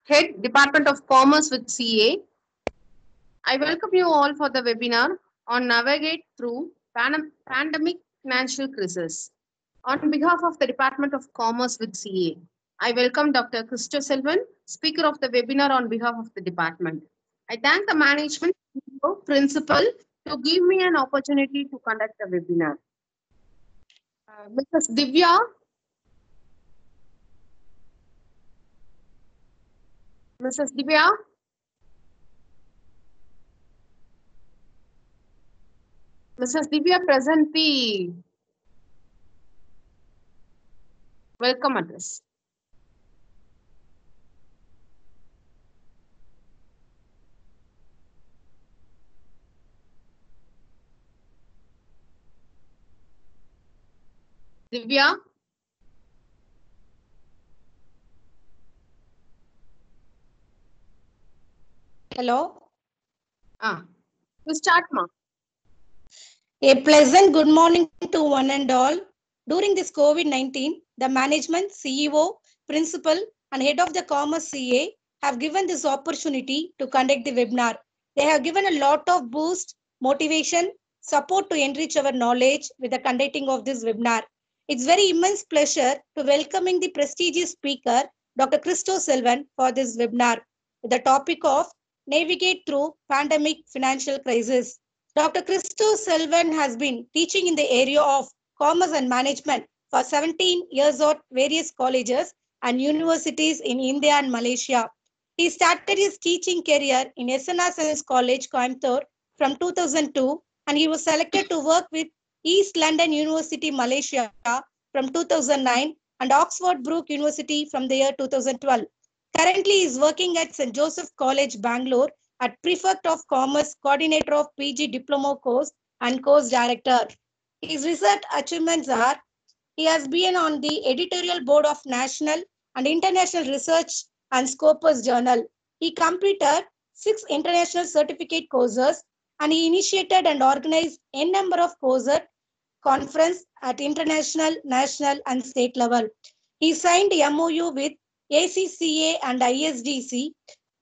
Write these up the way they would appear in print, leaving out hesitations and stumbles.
Head Department of Commerce with CA. I welcome you all for the webinar on Navigate Through Pandemic Financial Crisis. On behalf of the Department of Commerce with CA, I welcome Dr. Christo Selvan, speaker of the webinar on behalf of the department. I thank the management principal to give me an opportunity to conduct the webinar. Mrs. Divya. Mrs. Divya. Mrs. Divya, present the welcome address. Divya. Hello. You start, ma. A pleasant good morning to one and all. During this COVID-19, the management, CEO, principal, and head of the Commerce CA have given this opportunity to conduct the webinar. They have given a lot of boost, motivation, support to enrich our knowledge with the conducting of this webinar. It's very immense pleasure to welcoming the prestigious speaker, Dr. Christo Selvan, for this webinar with the topic of Navigate Through Pandemic Financial Crisis. Dr. Christo Selvan has been teaching in the area of commerce and management for 17 years at various colleges and universities in India and Malaysia. He started his teaching career in SNR Science College, Coimbatore from 2002, and he was selected to work with East London University, Malaysia from 2009 and Oxford Brook University from the year 2012. Currently, he is working at St. Joseph College, Bangalore at Prefect of Commerce, Coordinator of PG Diploma Course and Course Director. His research achievements are, he has been on the editorial board of National and International Research and Scopus Journal. He completed 6 international certificate courses and he initiated and organized a number of courses conference at international, national and state level. He signed MOU with ACCA and ISDC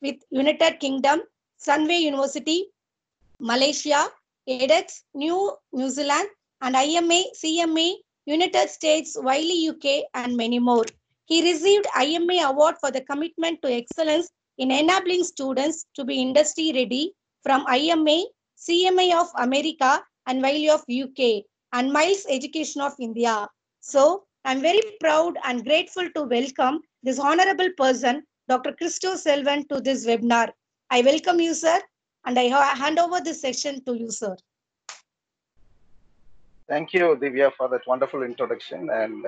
with United Kingdom, Sunway University, Malaysia, edX, New Zealand, and IMA, CMA, United States, Wiley, UK, and many more. He received IMA Award for the commitment to excellence in enabling students to be industry ready from IMA, CMA of America, and Wiley of UK, and Miles Education of India. So, I'm very proud and grateful to welcome this honorable person, Dr. Christo Selvan, to this webinar. I welcome you, sir, and I hand over this session to you, sir. Thank you, Divya, for that wonderful introduction. And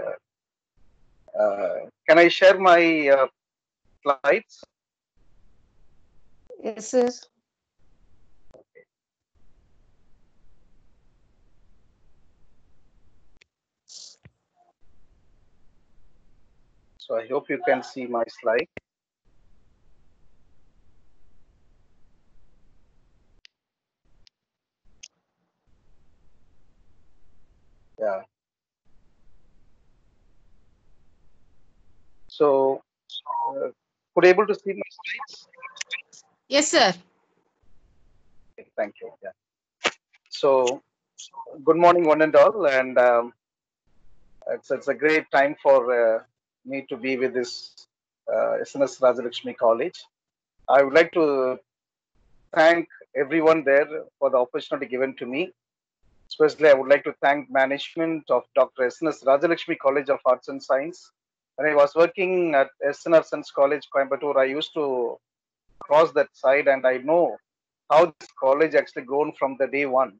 can I share my slides? Yes, sir. Okay. So I hope you can see my slide. Yeah. So, could you able to see my slides? Yes, sir. Okay, thank you. Yeah. So, good morning, one and all, and it's a great time for me to be with this SNS Rajalakshmi College. I would like to thank everyone there for the opportunity given to me. Especially, I would like to thank management of Dr. SNS Rajalakshmi College of Arts and Science. When I was working at SNR Science College, Coimbatore, I used to cross that side, and I know how this college actually grown from the day one.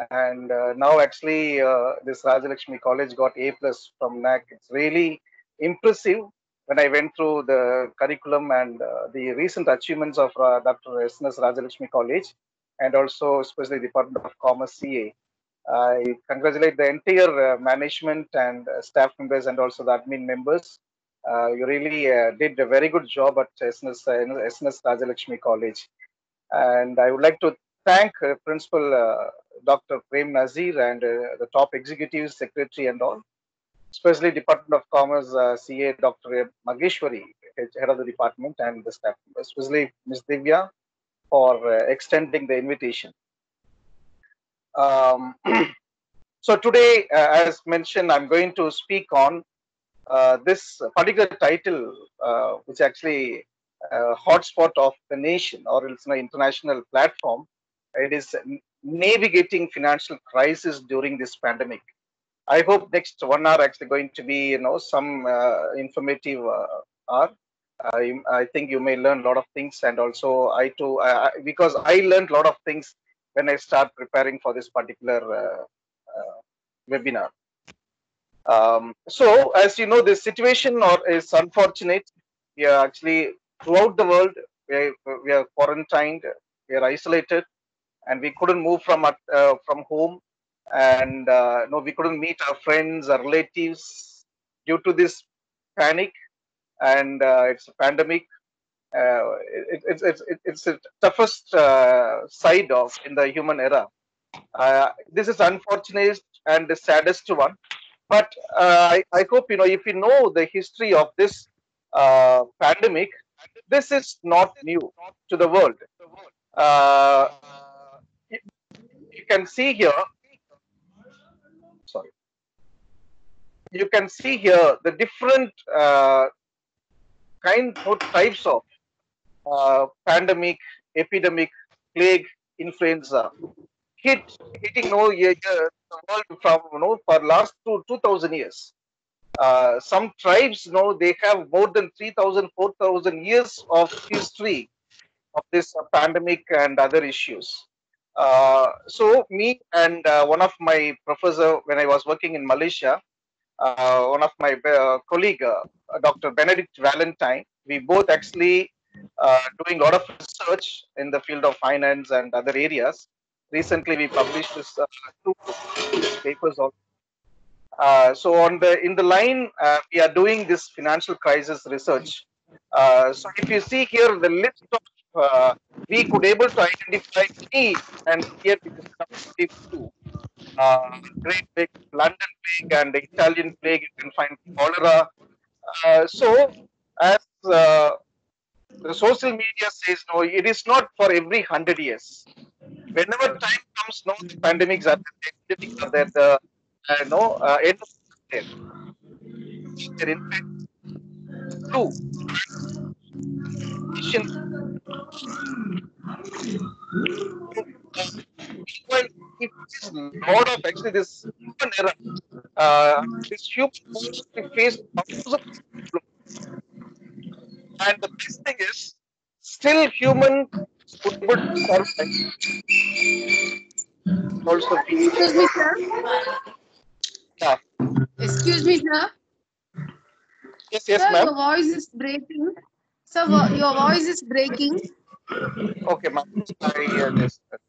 And now actually this Rajalakshmi College got A+ from NAC. It's really impressive when I went through the curriculum and the recent achievements of Dr. SNS Rajalakshmi College, and also especially Department of Commerce CA. I congratulate the entire management and staff members and also the admin members. You really did a very good job at SNS Rajalakshmi College. And I would like to thank Principal Dr. Prem Nazir and the top executive secretary and all, especially Department of Commerce CA Dr. Mageshwari, head of the department, and the staff members, especially Ms. Divya, for extending the invitation. So today, as mentioned, I'm going to speak on this particular title, which actually hotspot of the nation, or it's an international platform. It is navigating financial crisis during this pandemic. I hope next 1 hour actually going to be, some informative hour. I think you may learn a lot of things, and also I too, because I learned a lot of things when I start preparing for this particular webinar. So, as you know, this situation is unfortunate. We are actually throughout the world. We are quarantined. We are isolated, and we couldn't move from home, and no, we couldn't meet our friends, our relatives, due to this panic, and it's a pandemic. It's the toughest side of in the human era. This is unfortunate and the saddest one. But I hope if you know the history of this pandemic, this is not new to the world. Uh, you, you can see here. Sorry, you can see here the different types of pandemic, epidemic, plague, influenza hitting the world from for last 2,000 years. Some tribes they have more than 3,000, 4,000 years of history of this pandemic and other issues. So me and one of my professor when I was working in Malaysia, one of my colleague, Dr. Benedict Valentine, we both actually doing a lot of research in the field of finance and other areas. Recently, we published this two papers also. So in the line, we are doing this financial crisis research. So if you see here the list of we could able to identify three, and here we can two. Great Plague, London Plague, and the Italian Plague. You can find cholera. So as the social media says, no, it is not for every 100 years. Whenever time comes, no, the pandemics are there, the end of there. In fact, flu, Asian, well, it is lot of actually this human error. This human we face thousands of problems. And the best thing is, still human would be able to survive. Also, Excuse me, sir. yeah, Excuse me, sir. yes, Sir, ma'am. your voice is breaking. Sir, your voice is breaking. Okay, ma'am. I just a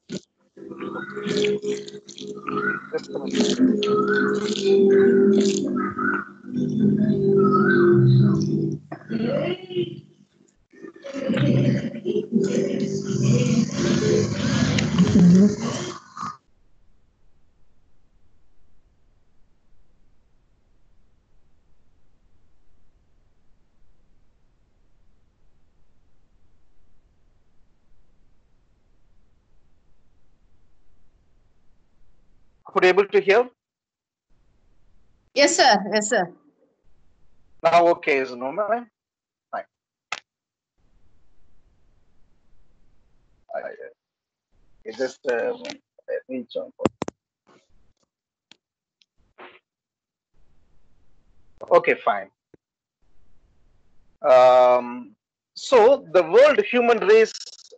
minute. Could you able to hear? Yes, sir. Yes, sir. Now, okay, is no, ma'am. Fine. I just reach on. Okay, fine. So the world human race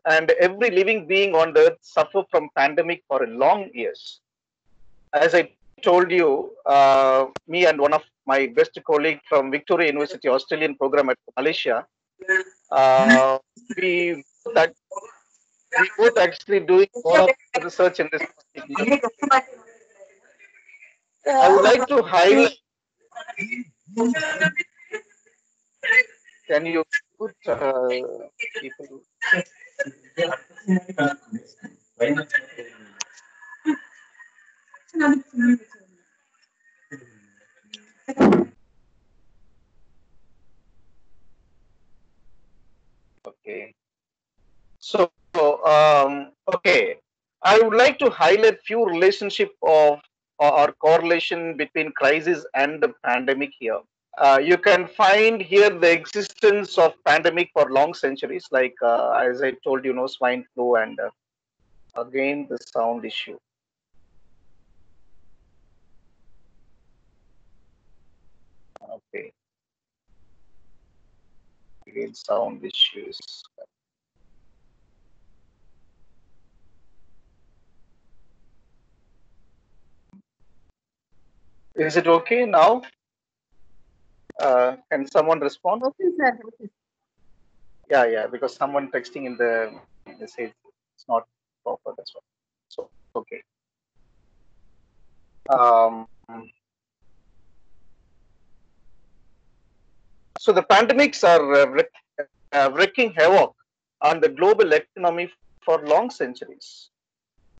and every living being on the earth suffer from pandemic for a long years. As I told you, me and one of my best colleague from Victoria University Australian program at Malaysia, we both actually doing a lot of research in this particular. I would like to highlight. Can you put people? Okay. So, okay, I would like to highlight few relationship of or correlation between crisis and the pandemic here. You can find here the existence of pandemic for long centuries, like as I told you, swine flu and again the sound issue. Okay, again sound issues. Is it okay now? Can someone respond? Okay, sir. Okay. Yeah, because someone texting in the message, it's not proper. That's why. So okay. Um, so the pandemics are wreaking havoc on the global economy for long centuries.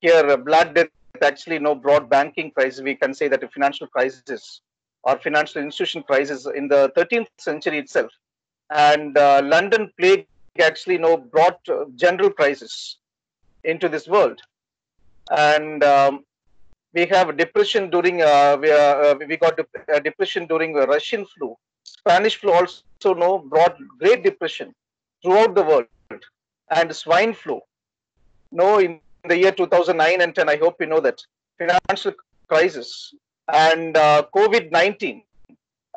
Here, Black Death actually brought banking crisis. We can say that a financial crisis or financial institution crisis in the 13th century itself. And London plague actually brought general crisis into this world. And we have depression during we got depression during the Russian flu. Spanish flu also brought great depression throughout the world, and swine flu. No, in the year 2009 and 10, I hope you know that financial crisis and COVID-19.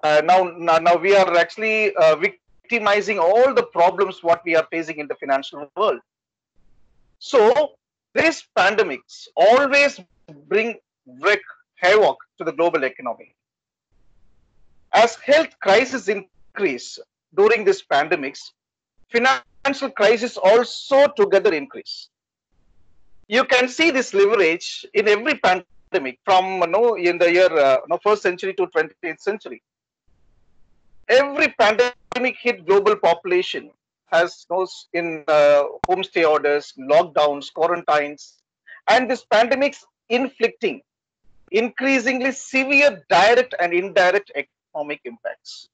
Now we are actually victimizing all the problems what we are facing in the financial world. So these pandemics always wreak havoc to the global economy. As health crises increase during these pandemics, financial crisis also together increase. You can see this leverage in every pandemic from in the year first century to 20th century. Every pandemic hit global population has in homestay orders, lockdowns, quarantines, and this pandemics inflicting increasingly severe direct and indirect economic impacts.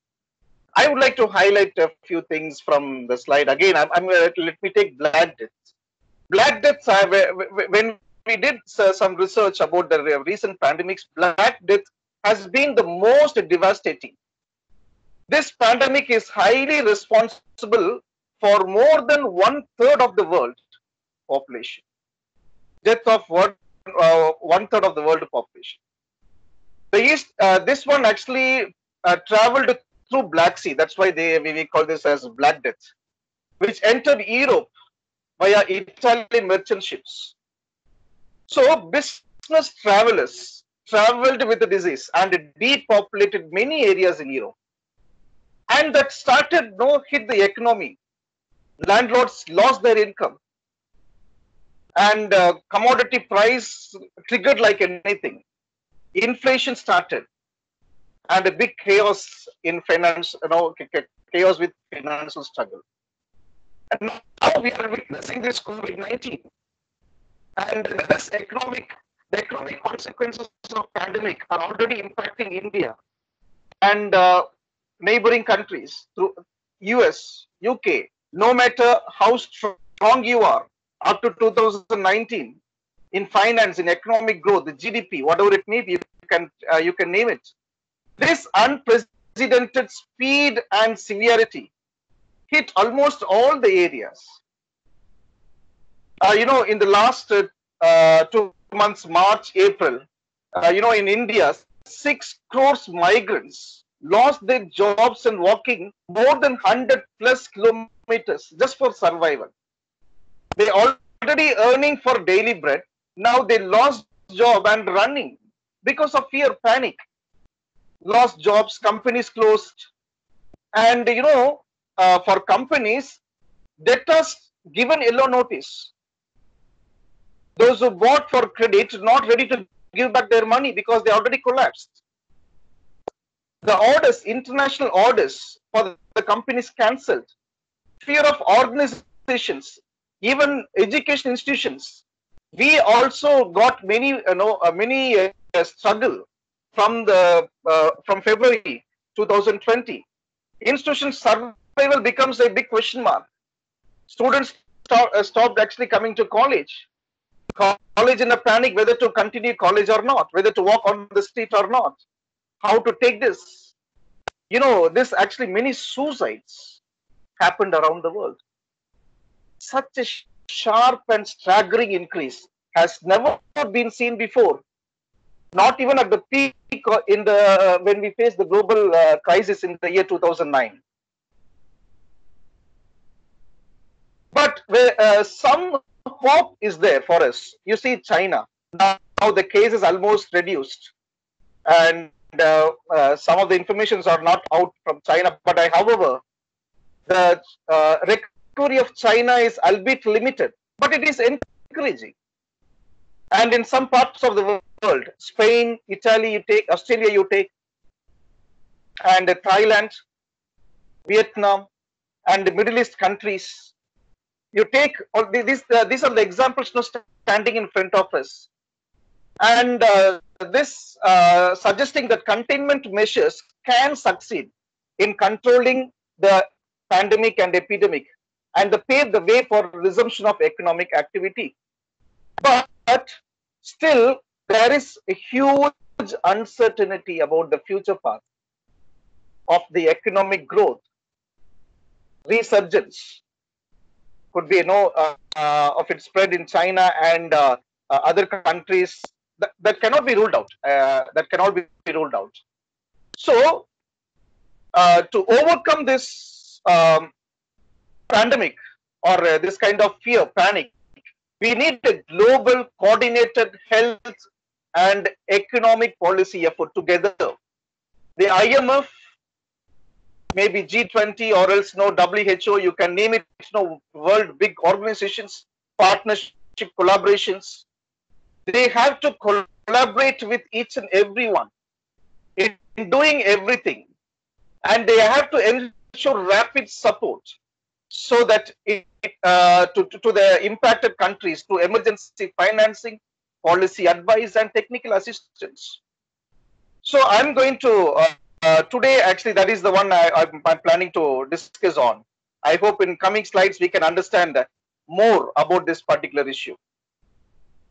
I would like to highlight a few things from the slide. Again, I'm going to let me take Black Deaths. Black Deaths, when we did some research about the recent pandemics, Black Death has been the most devastating. This pandemic is highly responsible for more than 1/3 of the world population. Death of 1/3 of the world population. This one actually traveled through Black Sea. That's why we call this as Black Death, which entered Europe via Italian merchant ships. So business travelers traveled with the disease and depopulated many areas in Europe. And that started hit the economy. Landlords lost their income. And commodity price triggered like anything. Inflation started. And a big chaos in finance, chaos with financial struggle. And now we are witnessing this COVID-19. And the economic consequences of pandemic are already impacting India and neighboring countries through US, UK. No matter how strong you are, up to 2019 in finance, in economic growth, the GDP, whatever it may be, you can name it. This unprecedented speed and severity hit almost all the areas. In the last 2 months, March, April, in India, 6 crores migrants lost their jobs and walking more than 100 plus kilometers just for survival. They already earning for daily bread. Now they lost job and running because of fear, panic. Lost jobs, companies closed. And, for companies, debtors given yellow notice. Those who bought for credit not ready to give back their money because they already collapsed. The orders, international orders for the companies cancelled. Fear of organizations, even education institutions. We also got many struggle from February 2020. Institution survival becomes a big question mark. Students stopped actually coming to college. College in a panic whether to continue college or not, whether to walk on the street or not. How to take this? You know, this actually many suicides happened around the world. Such a sharp and staggering increase has never been seen before. Not even at the peak in the when we faced the global crisis in the year 2009. But some hope is there for us. You see, China now the case is almost reduced, and some of the informations are not out from China. But however, the recovery of China is albeit limited, but it is encouraging. And in some parts of the world, Spain, Italy, you take, Australia, you take, and Thailand, Vietnam, and the Middle East countries, you take all these are the examples now standing in front of us. And this suggesting that containment measures can succeed in controlling the pandemic and epidemic and pave the way for resumption of economic activity. But still, there is a huge uncertainty about the future path of the economic growth. Resurgence could be, of its spread in China and other countries that cannot be ruled out. So, to overcome this pandemic or this kind of fear, panic, we need a global coordinated health and economic policy effort together. The IMF, maybe G20 or else WHO, you can name it, world big organizations, partnership, collaborations. They have to collaborate with each and everyone in doing everything. And they have to ensure rapid support so that to the impacted countries through emergency financing, policy advice, and technical assistance. So I'm going to today, actually, that is the one I'm planning to discuss on. I hope in coming slides we can understand more about this particular issue.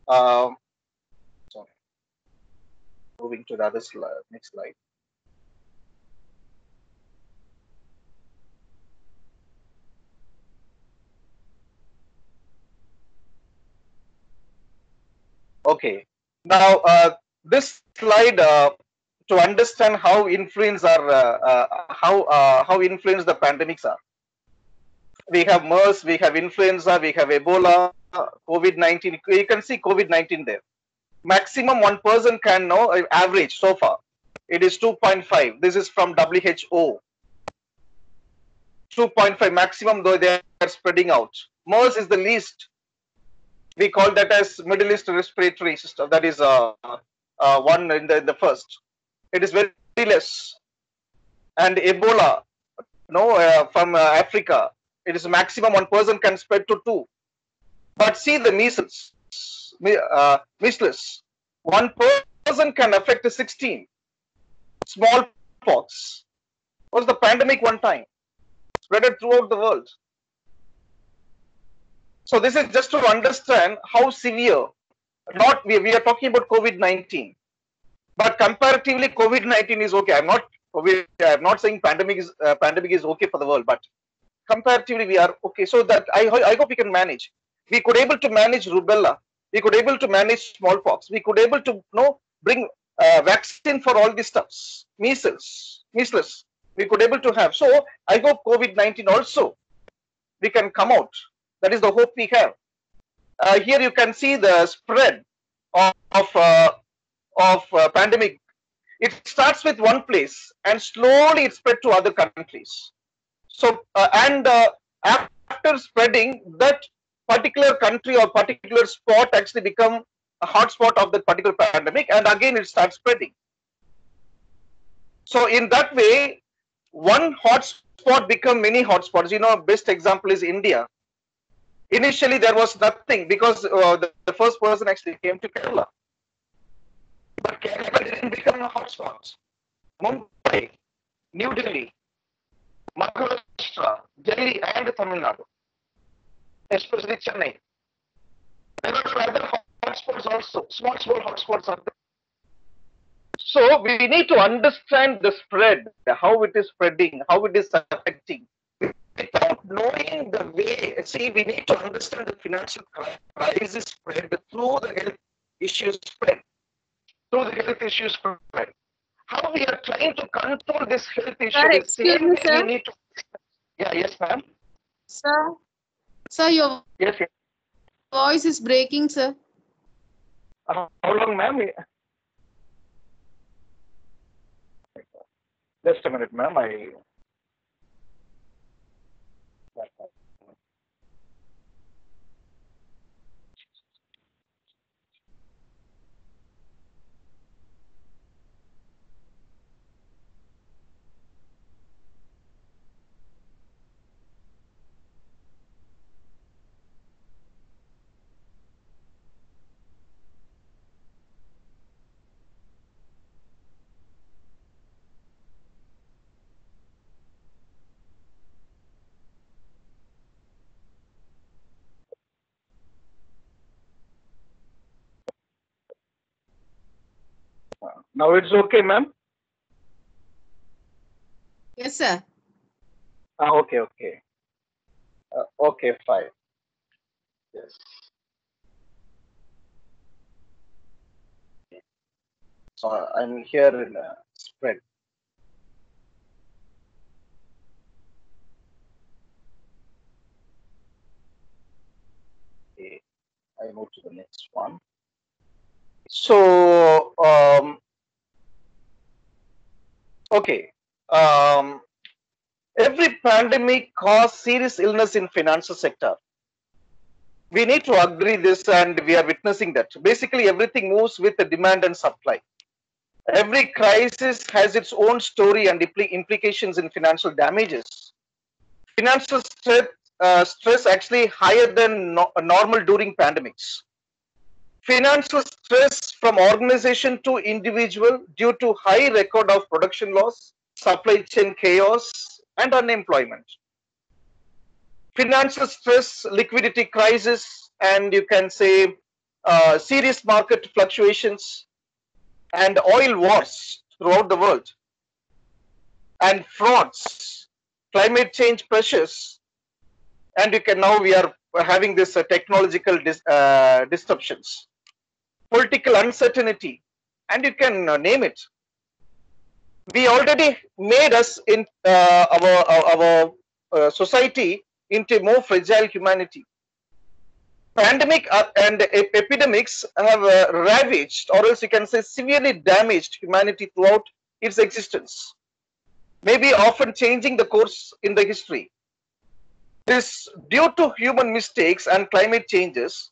Sorry. Moving to the other slide, next slide. Okay. Now, this slide to understand how influence are how influence the pandemics are. We have MERS, we have influenza, we have Ebola, COVID-19. You can see COVID-19 there. Maximum one person can know average so far. It is 2.5. This is from WHO. 2.5 maximum, though they are spreading out. MERS is the least. We call that as Middle East respiratory system. That is one in the first. It is very less. And Ebola, from Africa, it is maximum one person can spread to 2. But see the measles, measles, one person can affect 16. Smallpox was the pandemic one time, spread it throughout the world. So this is just to understand how severe. Not we are talking about COVID-19, but comparatively COVID-19 is okay. I'm not saying pandemic is okay for the world, but comparatively we are okay. So that I hope we can manage. We could able to manage rubella. We could able to manage smallpox. We could able to bring vaccine for all these stuffs. Measles. We could able to have. So I hope COVID-19 also we can come out. That is the hope we have. Here you can see the spread of pandemic. It starts with one place and slowly it spread to other countries. So after spreading, that particular country or particular spot actually become a hotspot of that particular pandemic, and again it starts spreading. So in that way, one hotspot become many hotspots. Best example is India. Initially, there was nothing because the first person actually came to Kerala. But Kerala didn't become a hotspot. Mumbai, New Delhi, Maharashtra, Delhi, and Tamil Nadu. especially Chennai. There are other hotspots also, small hotspots are there. So we need to understand the spread, how it is spreading, how it is affecting. Without knowing the way, see, we need to understand the financial crisis spread through the health issues spread. Through the health issues spread. How we are trying to control this health issue. Sir, The excuse same me, way sir. we need to. Yeah, yes, ma'am. Sir, your Yes, yes. voice is breaking, sir. How long, ma'am? Just a minute, ma'am. Now it's okay, ma'am. Yes, sir. Okay, okay. Okay, fine. Yes. So I'm here in spread. Okay, I move to the next one. So, okay. Every pandemic caused serious illness in financial sector. We need to agree this, and we are witnessing that. Basically, everything moves with the demand and supply. Every crisis has its own story and implications in financial damages. Financial stress actually higher than normal during pandemics. Financial stress from organization to individual due to high record of production loss, supply chain chaos, and unemployment. Financial stress, liquidity crisis, and you can say serious market fluctuations and oil wars throughout the world, and frauds, climate change pressures, and you can now we are having this technological disruptions, political uncertainty, and you can name it. We already made us in our society into a more fragile humanity. Pandemic and epidemics have ravaged, or else you can say severely damaged humanity throughout its existence, maybe often changing the course in the history. This due to human mistakes and climate changes.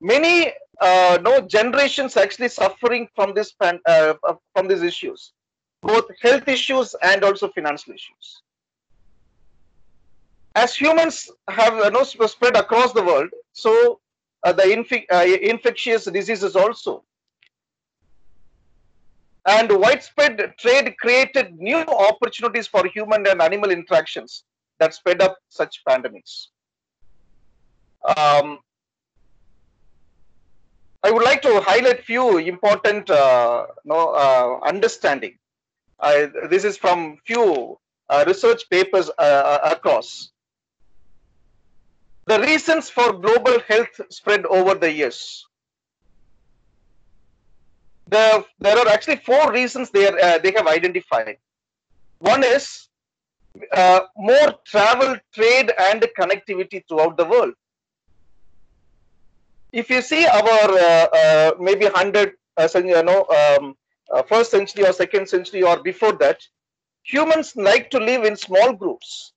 Many no generations actually suffering from this from these issues, both health issues and also financial issues. As humans have spread across the world, so the infectious diseases also, and widespread trade created new opportunities for human and animal interactions that sped up such pandemics. I would like to highlight few important understanding. This is from few research papers across. The reasons for global health spread over the years. There are actually 4 reasons they have identified. One is more travel, trade, and connectivity throughout the world. If you see our maybe 100, first century or second century or before that, humans like to live in small groups,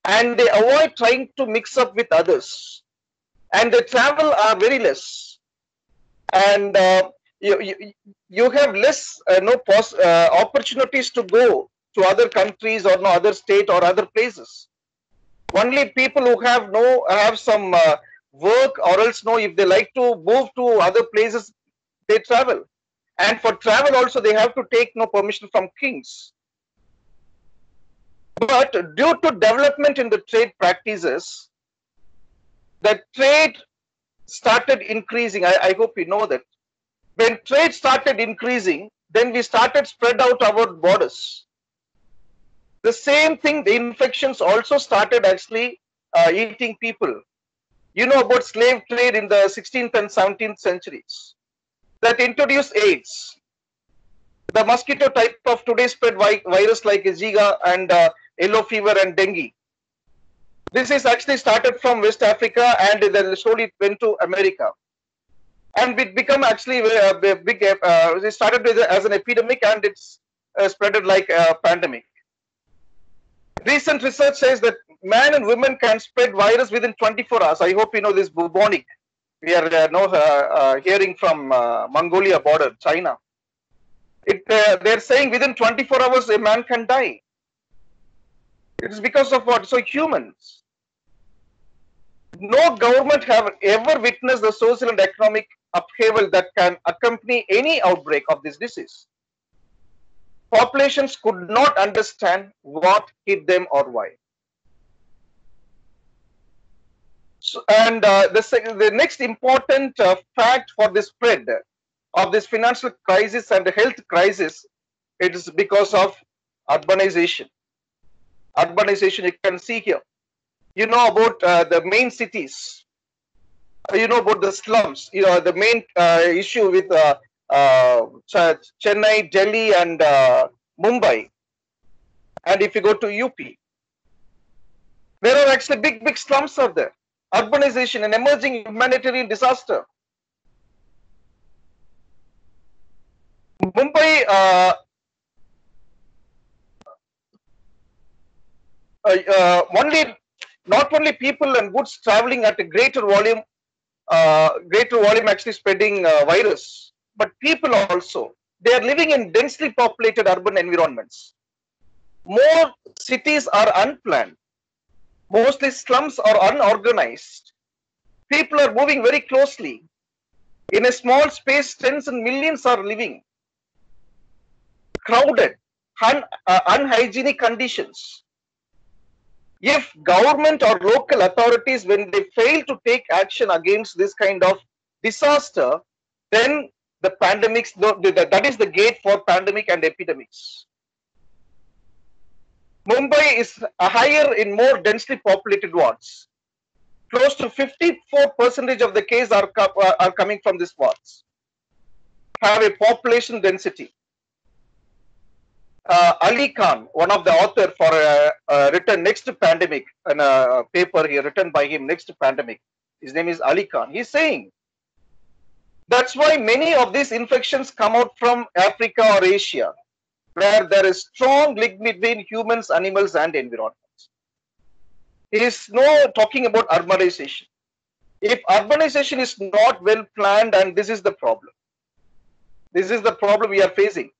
and they avoid trying to mix up with others, and the travel are very less, and you have less opportunities to go to other countries or no other state or other places. Only people who have some work, or else if they like to move to other places, they travel. And for travel also they have to take permission from kings. But due to development in the trade practices, the trade started increasing. I hope you know that. When trade started increasing, then we started spread out our borders. The same thing, the infections also started actually eating people. You know about slave trade in the 16th and 17th centuries that introduced AIDS. The mosquito type of today spread virus like Zika and yellow fever and dengue. This is actually started from West Africa and then slowly went to America. And it become actually a big, it started as an epidemic and it's spreaded like a pandemic. Recent research says that man and women can spread virus within 24 hours. I hope you know this bubonic. We are hearing from Mongolia border, China. They're saying within 24 hours a man can die. It is because of what? So humans. No government have ever witnessed the social and economic upheaval that can accompany any outbreak of this disease. Populations could not understand what hit them or why. So, and the next important fact for the spread of this financial crisis and the health crisis, it is because of urbanization. Urbanization, you can see here. You know about the main cities. You know about the slums. You know the main issue with Chennai, Delhi, and Mumbai. And if you go to UP, there are actually big slums are there. Urbanization, an emerging humanitarian disaster. Mumbai, not only people and goods traveling at a greater volume actually spreading virus, but people also. They are living in densely populated urban environments. More cities are unplanned. Mostly slums are unorganized. People are moving very closely. In a small space, tens and millions are living. Crowded, unhygienic conditions. If government or local authorities, when they fail to take action against this kind of disaster, then the pandemics, that is the gate for pandemic and epidemics. Mumbai is higher in more densely populated wards. Close to 54% of the cases are coming from these wards. Have a population density. Ali Khan, one of the author for written Next Pandemic, and a paper here written by him, Next Pandemic. His name is Ali Khan. He's saying that's why many of these infections come out from Africa or Asia, where there is strong link between humans, animals, and environments. He is talking about urbanization. If urbanization is not well planned, and this is the problem. This is the problem we are facing.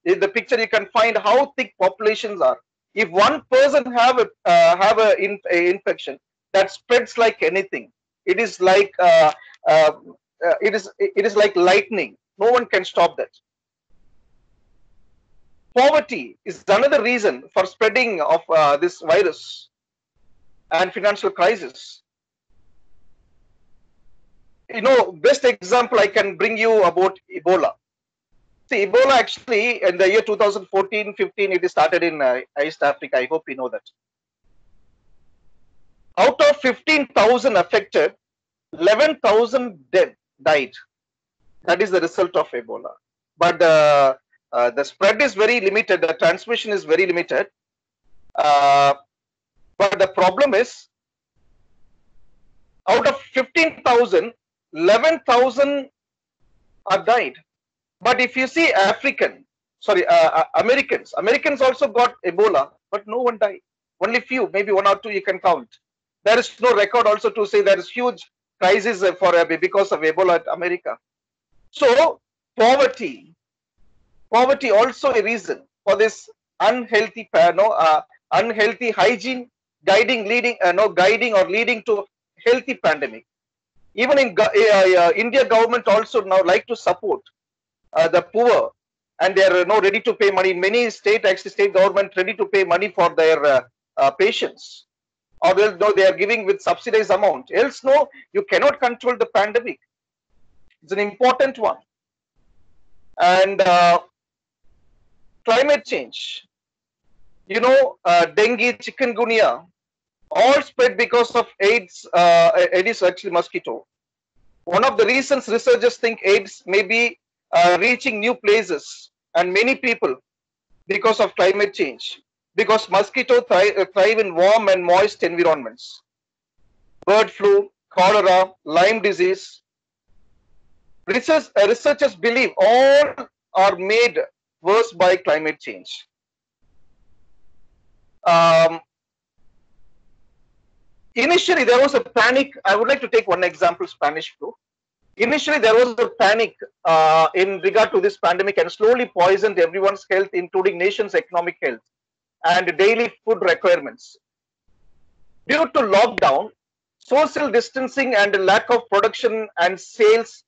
In the picture, you can find how thick populations are. If one person have a infection that spreads like anything, it is like it is like lightning. No one can stop that. Poverty is another reason for spreading of this virus and financial crisis. You know, best example I can bring you about Ebola. See, Ebola actually in the year 2014-15, it started in East Africa. I hope you know that. Out of 15,000 affected, 11,000 died. That is the result of Ebola. But the spread is very limited. The transmission is very limited. But the problem is, out of 15,000, 11,000 are died. But if you see Americans also got Ebola, but no one died. Only few, maybe one or two you can count. There is no record also to say there is huge crisis because of Ebola at America. So poverty also a reason for this unhealthy hygiene guiding or leading to healthy pandemic. Even in India government also now like to support the poor, and they are now ready to pay money. In many state government ready to pay money for their patients. or no, they are giving with subsidized amount. Else, no, you cannot control the pandemic. It's an important one. And climate change, dengue, chikungunya, all spread because of AIDS. Aedes actually mosquito. One of the reasons researchers think AIDS may be reaching new places and many people because of climate change, because mosquitoes thrive in warm and moist environments. Bird flu, cholera, Lyme disease. Researchers believe all are made worse by climate change. Initially, there was a panic. I would like to take one example, Spanish flu. Initially, there was a panic in regard to this pandemic and slowly poisoned everyone's health, including nation's economic health and daily food requirements. Due to lockdown, social distancing and lack of production and sales,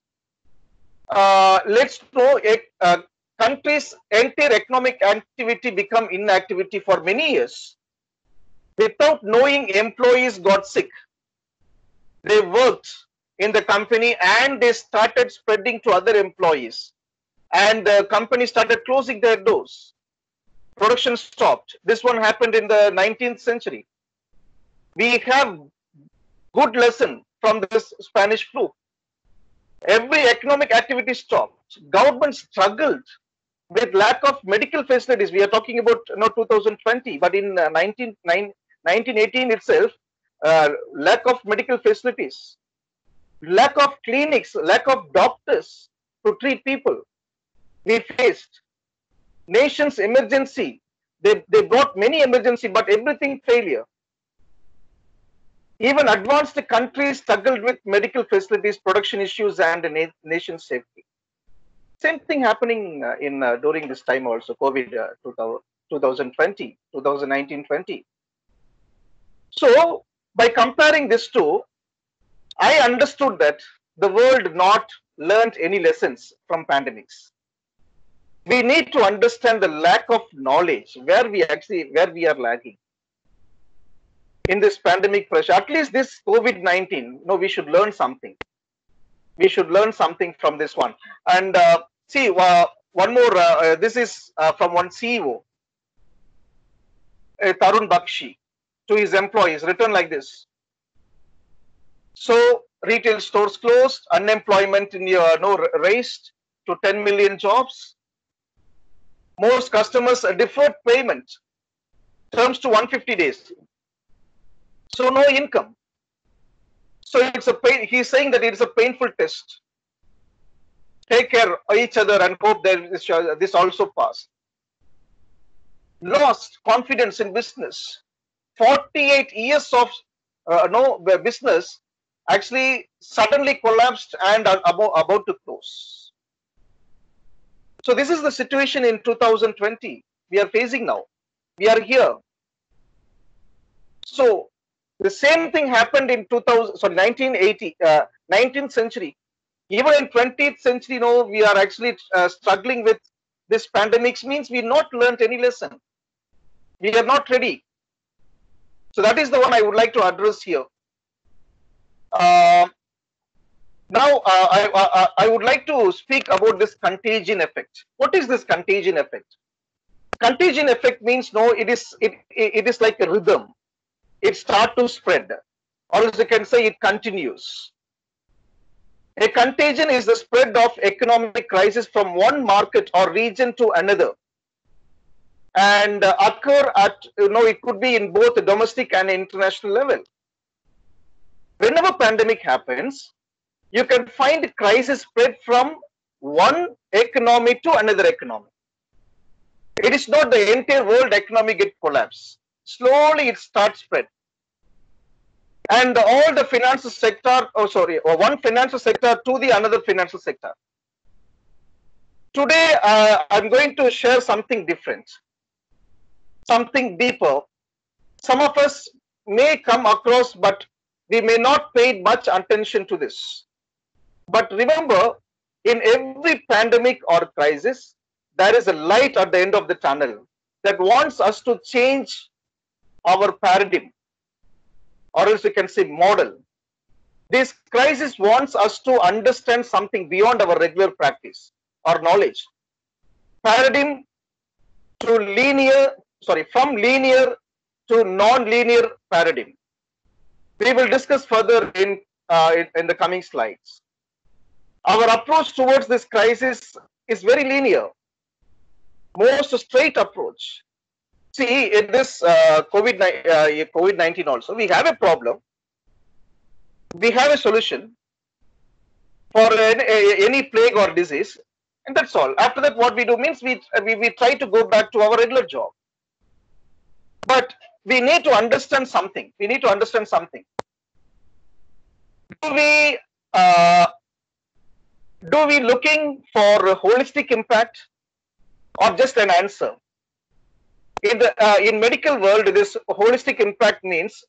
let's know a country's entire economic activity become inactivity for many years. Without knowing, employees got sick. They worked in the company and they started spreading to other employees. And the company started closing their doors. Production stopped. This one happened in the 19th century. We have good lesson from this Spanish flu. Every economic activity stopped. Government struggled with lack of medical facilities. We are talking about 2020, but in 1918 itself, lack of medical facilities, lack of clinics, lack of doctors to treat people. We faced nation's emergency. They brought many emergency, but everything failure. Even advanced countries struggled with medical facilities, production issues, and nation safety. Same thing happening during this time also, COVID 2020, 2019-20. So by comparing this two, I understood that the world not learned any lessons from pandemics. We need to understand the lack of knowledge, where we are lagging in this pandemic pressure. At least this COVID-19, we should learn something. We should learn something from this one. And see, one more, this is from one CEO, Tarun Bakshi, to his employees, written like this. So retail stores closed, unemployment raised to 10 million jobs. Most customers deferred payment terms to 150 days. So no income. So it's a pain. He's saying that it's a painful test. Take care of each other and hope that this also pass. Lost confidence in business. 48 years of business actually suddenly collapsed and are about to close. So this is the situation in 2020 we are facing now. We are here. So the same thing happened in 1980, 19th century. Even in 20th century, we are actually struggling with this pandemics. Means we not learned any lesson. We are not ready. So that is the one I would like to address here. Now, I would like to speak about this contagion effect. What is this contagion effect? Contagion effect means it is like a rhythm. It starts to spread, or as you can say, it continues. A contagion is the spread of economic crisis from one market or region to another, and occur at it could be in both the domestic and international level. Whenever pandemic happens, you can find crisis spread from one economy to another economy. It is not the entire world economy get collapse. Slowly it starts spread. And all the financial sector, or one financial sector to the another financial sector. Today, I'm going to share something different, something deeper. Some of us may come across, but we may not pay much attention to this. But remember, in every pandemic or crisis, there is a light at the end of the tunnel that wants us to change our paradigm. or else we can say model. This crisis wants us to understand something beyond our regular practice or knowledge. Paradigm to linear, from linear to non-linear paradigm. We will discuss further in the coming slides. Our approach towards this crisis is very linear, most straight approach. See, in this COVID-19 also, we have a problem. We have a solution for any plague or disease, and that's all. After that, what we do means we try to go back to our regular job. But we need to understand something. We need to understand something. Do we looking for a holistic impact or just an answer? In medical world, this holistic impact means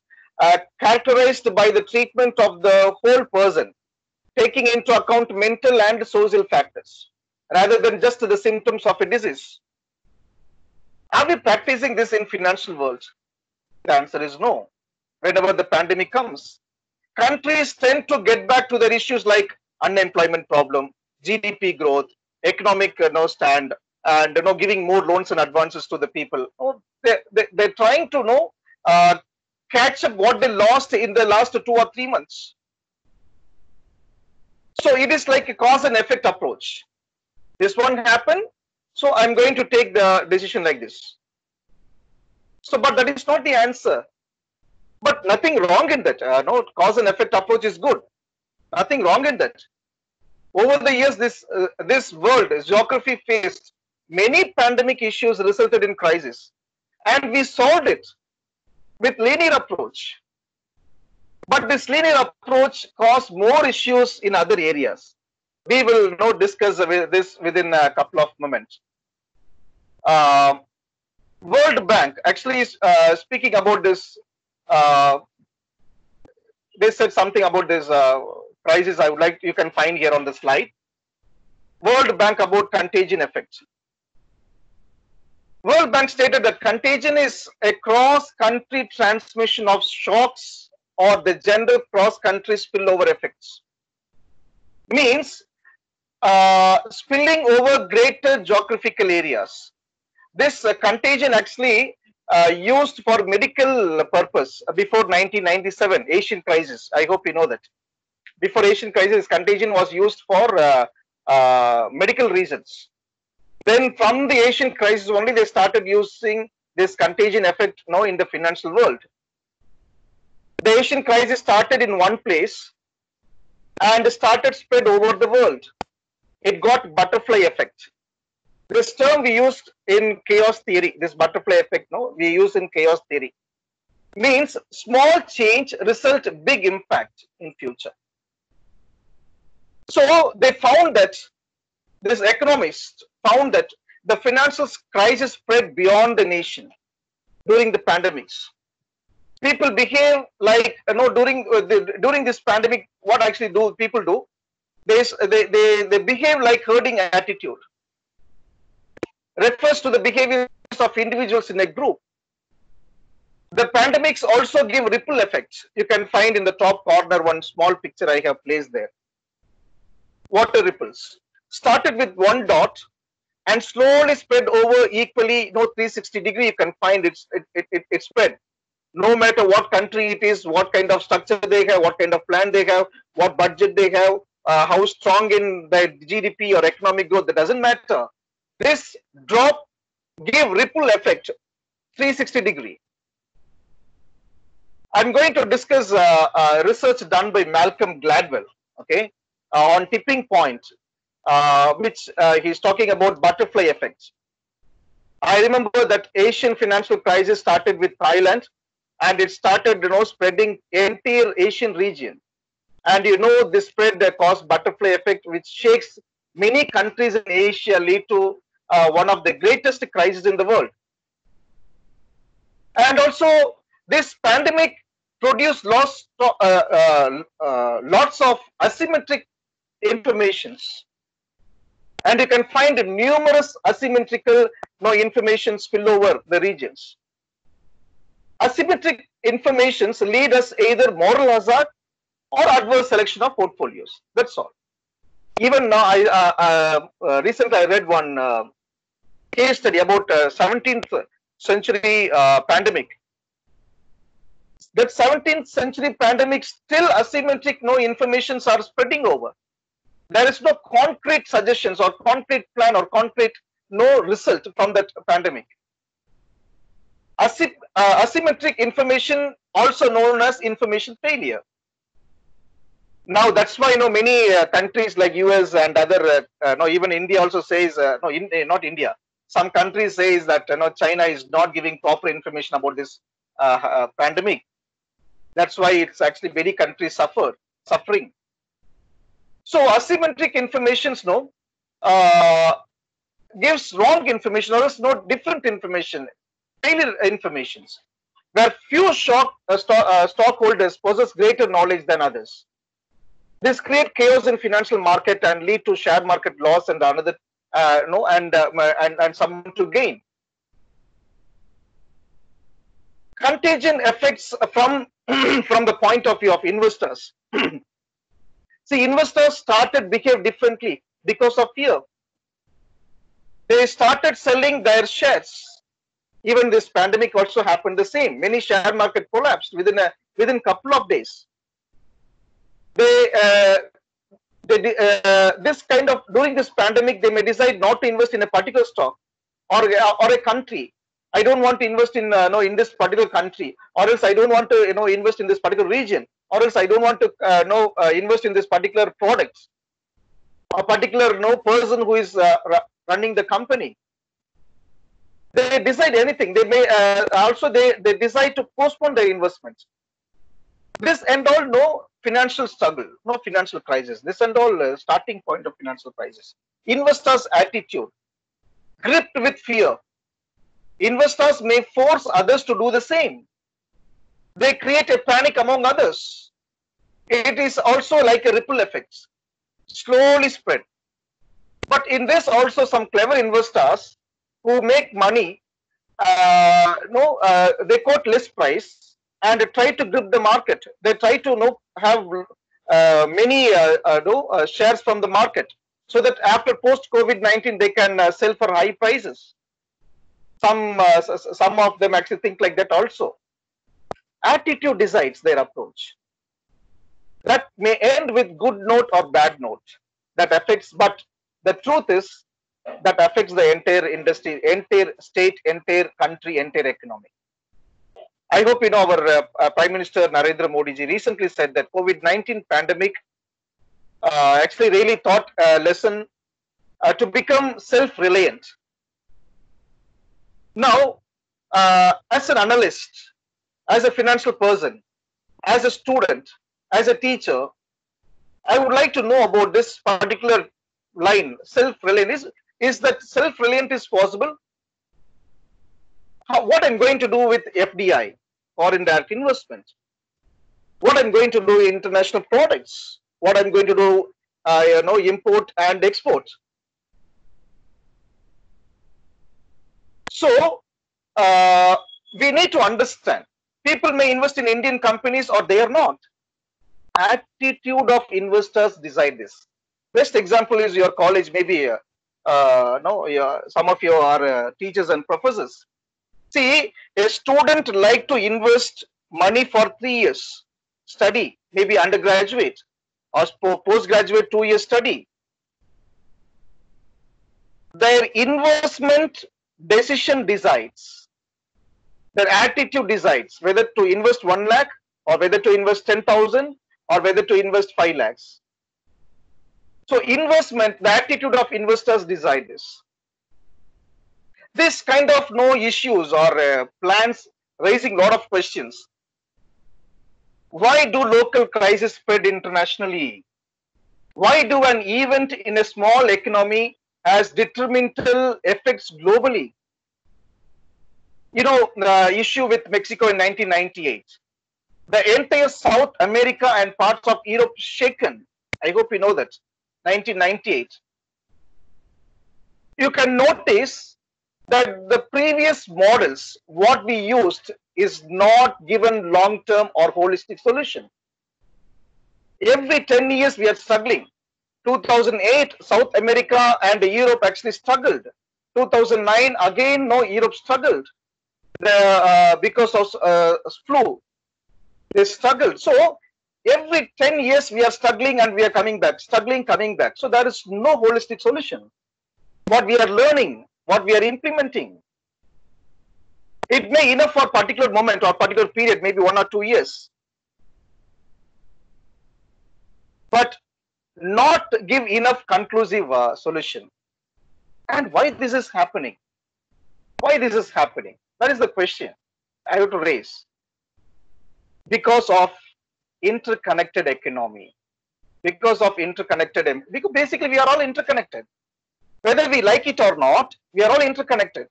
characterized by the treatment of the whole person, taking into account mental and social factors, rather than just the symptoms of a disease. Are we practicing this in financial world? The answer is no. Whenever the pandemic comes, countries tend to get back to their issues like unemployment problem, GDP growth, economic stand, and giving more loans and advances to the people. They're trying to catch up what they lost in the last 2 or 3 months. So it is like a cause and effect approach. This one happened, so I'm going to take the decision like this. So, but that is not the answer. But nothing wrong in that. No, cause and effect approach is good. Nothing wrong in that. Over the years, this world, geography faced many pandemic issues resulted in crisis, and we solved it with linear approach. But this linear approach caused more issues in other areas. We will discuss this within a couple of moments. World Bank actually is speaking about this. They said something about this crisis. I would like you can find here on the slide. World Bank about contagion effects. World Bank stated that contagion is a cross-country transmission of shocks or the general cross-country spillover effects. Means spilling over greater geographical areas. This contagion actually used for medical purpose before 1997 Asian crisis. I hope you know that. Before Asian crisis, contagion was used for medical reasons. Then from the Asian crisis only they started using this contagion effect in the financial world. The Asian crisis started in one place and started spread over the world. It got butterfly effect. This term we used in chaos theory, this butterfly effect, we use in chaos theory. Means small change result big impact in future. So they found that, this economist found that the financial crisis spread beyond the nation during the pandemics. People behave like, during this pandemic, what actually do people do? They behave like herding attitude. Refers to the behaviors of individuals in a group. The pandemics also give ripple effects. You can find in the top corner one small picture I have placed there. Water ripples started with one dot and slowly spread over equally, 360 degree. You can find it spread. No matter what country it is, what kind of structure they have, what kind of plan they have, what budget they have, how strong in the GDP or economic growth, that doesn't matter. This drop give ripple effect 360 degree. I'm going to discuss research done by Malcolm Gladwell, okay, on tipping point, which he's talking about butterfly effects. I remember that Asian financial crisis started with Thailand, and it started, spreading entire Asian region. And this spread caused butterfly effect, which shakes many countries in Asia, lead to one of the greatest crises in the world. And also, this pandemic produced lots of asymmetric informations. And you can find numerous asymmetrical information spill over the regions. Asymmetric informations lead us either moral hazard or adverse selection of portfolios. That's all. Even now, recently I read one case study about 17th century pandemic. That 17th century pandemic, still asymmetric, no informations are spreading over. There is no concrete suggestions or concrete plan or concrete no result from that pandemic. Asymmetric information, also known as information failure. Now that's why many countries like US and other even India also says not India. Some countries says that China is not giving proper information about this pandemic. That's why it's actually many countries suffering. So asymmetric information gives wrong information or different information, failure informations, where few stockholders possess greater knowledge than others. This creates chaos in financial market and lead to share market loss and another and some to gain. Contagion effects from from the point of view of investors. See, investors started behave differently because of fear. They started selling their shares. Even this pandemic also happened the same. Many share market collapsed within couple of days. This kind of during this pandemic, they may decide not to invest in a particular stock or a country. I don't want to invest in in this particular country, or else I don't want to invest in this particular region, or else I don't want to invest in this particular products, a particular person who is running the company. They decide anything. They may also they decide to postpone their investments. This and all no financial struggle, no financial crisis. This and all starting point of financial crisis. Investors' attitude, gripped with fear. Investors may force others to do the same. They create a panic among others. It is also like a ripple effect, slowly spread. But in this also some clever investors who make money, they quote list price and try to grip the market. They try to have many shares from the market, so that after post COVID-19 they can sell for high prices. Some of them actually think like that also. Attitude decides their approach. That may end with good note or bad note. That affects, but the truth is that affects the entire industry, entire state, entire country, entire economy. I hope our Prime Minister Narendra Modi ji recently said that COVID-19 pandemic actually really taught a lesson to become self-reliant. Now, as an analyst, as a financial person, as a student, as a teacher, I would like to know about this particular line, self-reliant. Is that self-reliant is possible? What I'm going to do with FDI, foreign direct investment? What I'm going to do in international products? What I'm going to do, import and export? So, we need to understand. People may invest in Indian companies or they are not. Attitude of investors decide this. Best example is your college, maybe some of you are teachers and professors. See, a student like to invest money for 3 years study, maybe undergraduate or postgraduate 2 years study. Their investment decision decides. Their attitude decides whether to invest 1 lakh or whether to invest 10,000 or whether to invest 5 lakhs. So investment, the attitude of investors decide this. This kind of issues or plans raising a lot of questions. Why do local crises spread internationally? Why do an event in a small economy has detrimental effects globally? The issue with Mexico in 1998. The entire South America and parts of Europe shaken. I hope you know that. 1998. You can notice that the previous models, what we used is not given long-term or holistic solution. Every 10 years we are struggling. 2008, South America and Europe actually struggled. 2009, again, no, Europe struggled because of flu. They struggled. So every 10 years we are struggling and we are coming back, struggling, coming back. So there is no holistic solution. What we are learning, what we are implementing, it may enough for a particular moment or particular period, maybe 1 or 2 years, but not give enough conclusive solution. And why this is happening? Why this is happening? That is the question I have to raise. Because of interconnected economy, because of interconnected, because basically we are all interconnected. Whether we like it or not, we are all interconnected.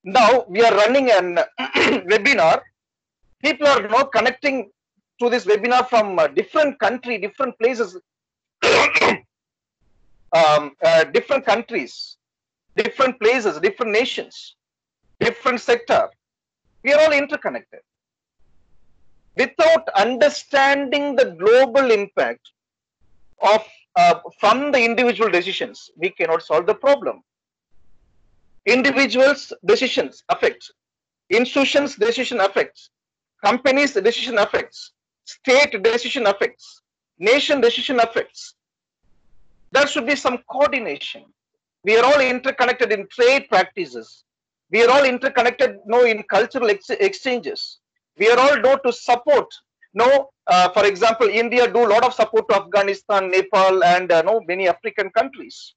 Now we are running an webinar. People are now connecting to this webinar from different country, different places, different countries, different places, different nations, different sector. We are all interconnected. Without understanding the global impact of from the individual decisions, we cannot solve the problem. Individuals' decisions affect, institutions' decision affects, companies' decision affects, state decision affects, nation decision affects. There should be some coordination. We are all interconnected in trade practices. We are all interconnected in cultural exchanges. We are all to support. For example, India do a lot of support to Afghanistan, Nepal, and many African countries.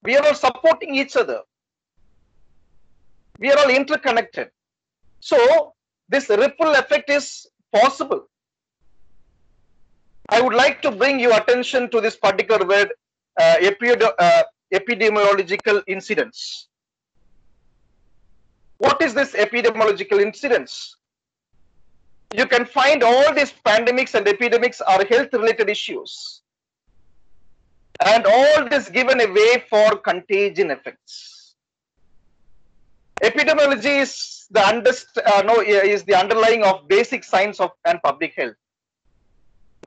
We are all supporting each other. We are all interconnected. So this ripple effect is possible. I would like to bring your attention to this particular word, epidemiological incidence. What is this epidemiological incidence? You can find all these pandemics and epidemics are health-related issues. And all this given a way for contagion effects. Epidemiology is the underlying of basic science of and public health.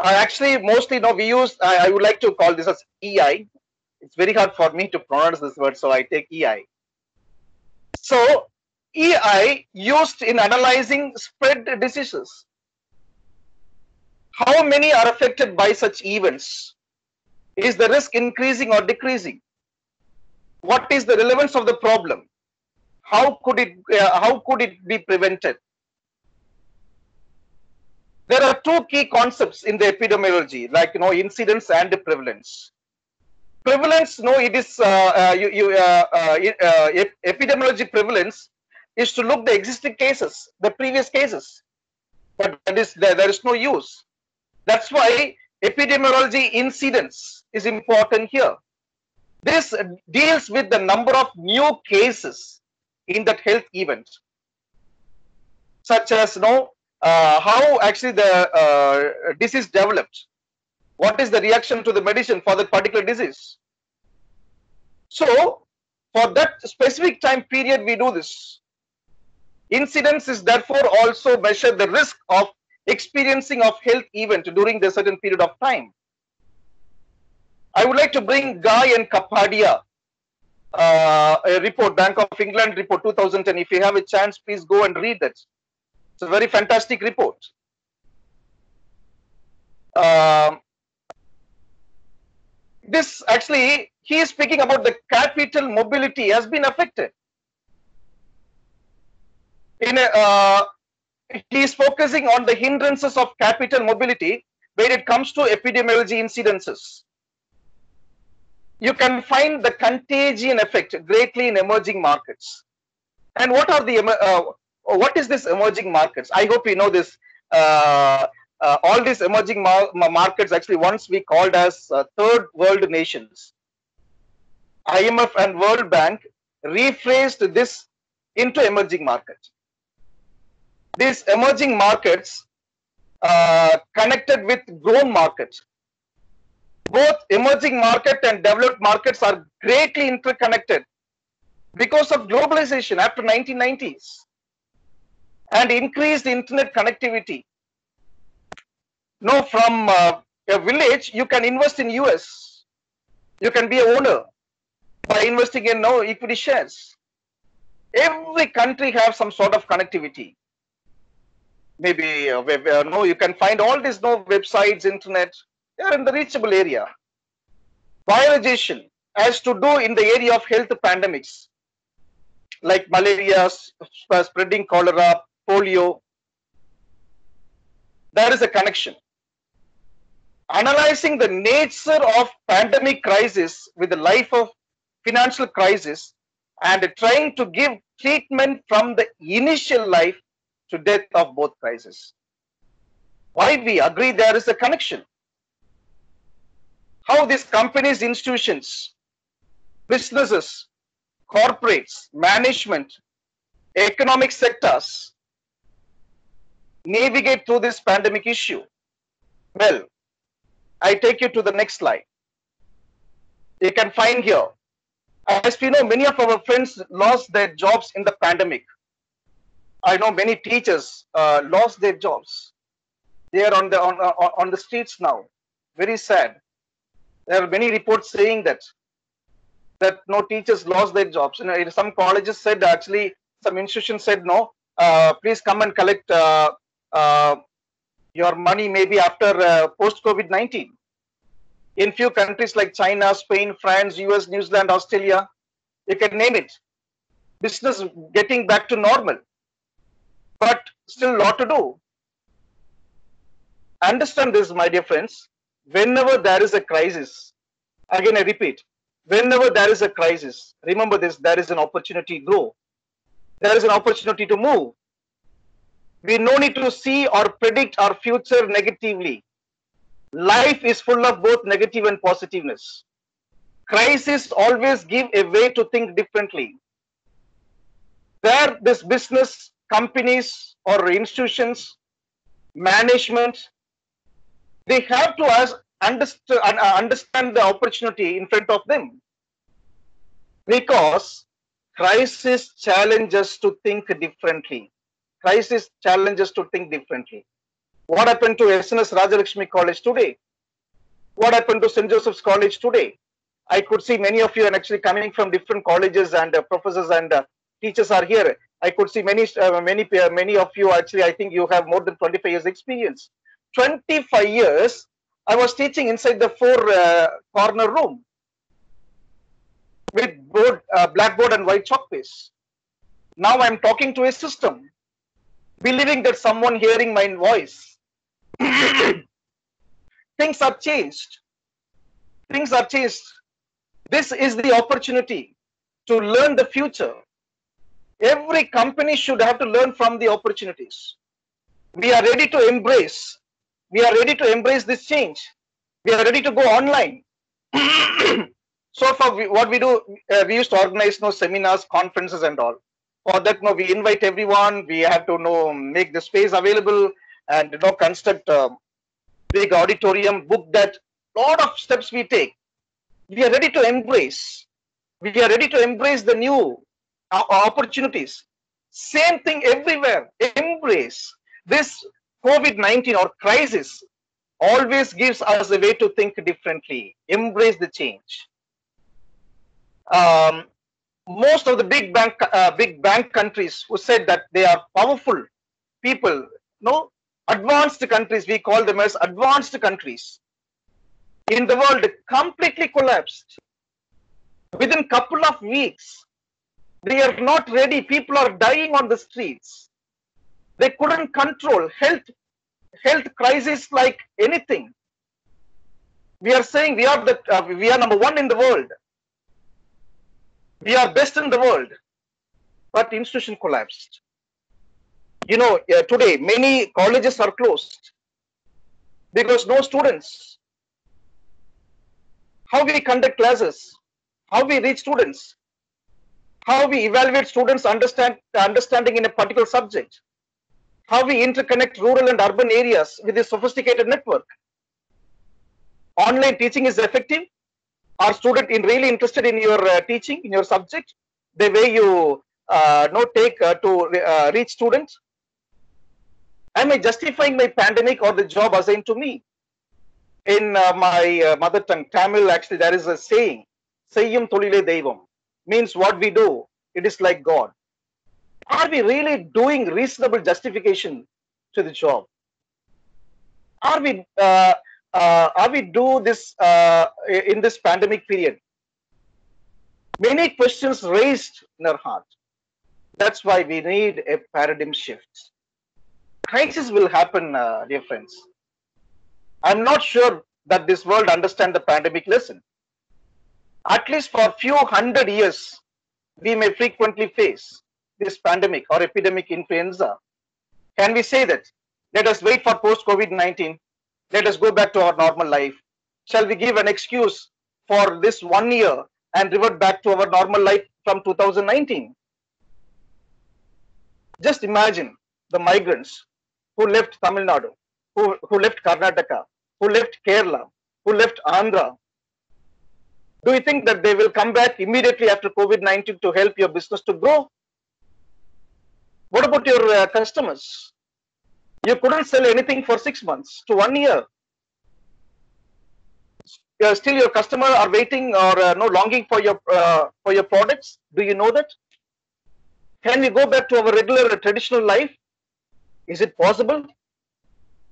Actually, mostly we use, I would like to call this as EI. It's very hard for me to pronounce this word, so I take EI. So EI used in analyzing spread diseases. How many are affected by such events? Is the risk increasing or decreasing? What is the relevance of the problem? How could it be prevented? There are two key concepts in the epidemiology, like incidence and prevalence. Prevalence, it is epidemiology prevalence is to look the existing cases, the previous cases, but there is no use. That's why epidemiology incidence is important here. This deals with the number of new cases in that health event, such as how actually the disease developed. What is the reaction to the medicine for that particular disease? So, for that specific time period, we do this. Incidence is therefore also measure the risk of experiencing of health event during the certain period of time. I would like to bring Guy and Kapadia, a report, Bank of England report 2010. If you have a chance, please go and read that. It's a very fantastic report. This actually, he is speaking about the capital mobility has been affected. He is focusing on the hindrances of capital mobility when it comes to epidemiology incidences. You can find the contagion effect greatly in emerging markets. And what are the what is this emerging markets? I hope you know this. All these emerging markets actually once we called as third world nations. IMF and World Bank rephrased this into emerging markets. These emerging markets connected with grown markets. Both emerging market and developed markets are greatly interconnected because of globalization after 1990s. and increased internet connectivity. No, from a village, you can invest in US. You can be a owner by investing in equity shares. Every country has some sort of connectivity. Maybe you can find all these websites, internet. They are in the reachable area. Visualization has to do in the area of health pandemics like malaria, spreading cholera, polio. There is a connection. Analyzing the nature of pandemic crisis with the life of financial crisis and trying to give treatment from the initial life to death of both crises. Why we agree there is a connection? How these companies, institutions, businesses, corporates, management, economic sectors navigate through this pandemic issue. Well, I take you to the next slide. You can find here, as we know, many of our friends lost their jobs in the pandemic. I know many teachers lost their jobs. They are on the streets now. Very sad. There are many reports saying that no teachers lost their jobs. Some colleges said, actually, some institutions said, no, please come and collect your money maybe after post-COVID-19. In few countries like China, Spain, France, US, New Zealand, Australia, you can name it. Business getting back to normal, but still a lot to do. Understand this, my dear friends. Whenever there is a crisis, again I repeat, whenever there is a crisis, remember this, there is an opportunity to grow. There is an opportunity to move. We no need to see or predict our future negatively. Life is full of both negative and positiveness. Crisis always give a way to think differently. There, this business, companies or institutions, management, they have to understand the opportunity in front of them. Because crisis challenges to think differently. Crisis challenges to think differently. What happened to SNS Rajalakshmi College today? What happened to St. Joseph's College today? I could see many of you are actually coming from different colleges, and professors and teachers are here. I could see many of you, actually, I think you have more than 25 years experience. 25 years, I was teaching inside the four-corner room with blackboard and white chalk paste. Now I'm talking to a system, believing that someone hearing my voice. Things are changed. Things are changed. This is the opportunity to learn the future. Every company should have to learn from the opportunities. We are ready to embrace. We are ready to embrace this change. We are ready to go online. So far, what we do, we used to organize seminars, conferences and all. For that, we invite everyone. We have to make the space available and construct a big auditorium, book that. Lot of steps we take. We are ready to embrace. We are ready to embrace the new opportunities. Same thing everywhere. Embrace. This COVID-19 or crisis always gives us a way to think differently. Embrace the change. Most of the big bank countries who said that they are powerful people, advanced countries, we call them as advanced countries in the world, completely collapsed. Within a couple of weeks, they are not ready. People are dying on the streets. They couldn't control health crisis like anything. We are saying we are number one in the world. We are best in the world, but institution collapsed. Today many colleges are closed because no students. How we conduct classes? How we reach students? How we evaluate students' understanding in a particular subject? How we interconnect rural and urban areas with a sophisticated network? Online teaching is effective. Are students really interested in your teaching, in your subject? The way you take to reach students? Am I justifying my pandemic or the job assigned to me? In my mother tongue, Tamil, actually, there is a saying, Seyyum Tolile Devam, means what we do, it is like God. Are we really doing reasonable justification to the job? Are we do this in this pandemic period? Many questions raised in our heart. That's why we need a paradigm shift. Crisis will happen, dear friends. I'm not sure that this world understands the pandemic lesson. At least for a few hundred years, we may frequently face this pandemic or epidemic influenza. Can we say that? Let us wait for post-COVID-19. Let us go back to our normal life. Shall we give an excuse for this 1 year and revert back to our normal life from 2019? Just imagine the migrants who left Tamil Nadu, who left Karnataka, who left Kerala, who left Andhra. Do you think that they will come back immediately after COVID-19 to help your business to grow? What about your customers? You couldn't sell anything for 6 months to 1 year. Still your customer are waiting or no longing for your products. Do you know that? Can we go back to our regular traditional life? Is it possible?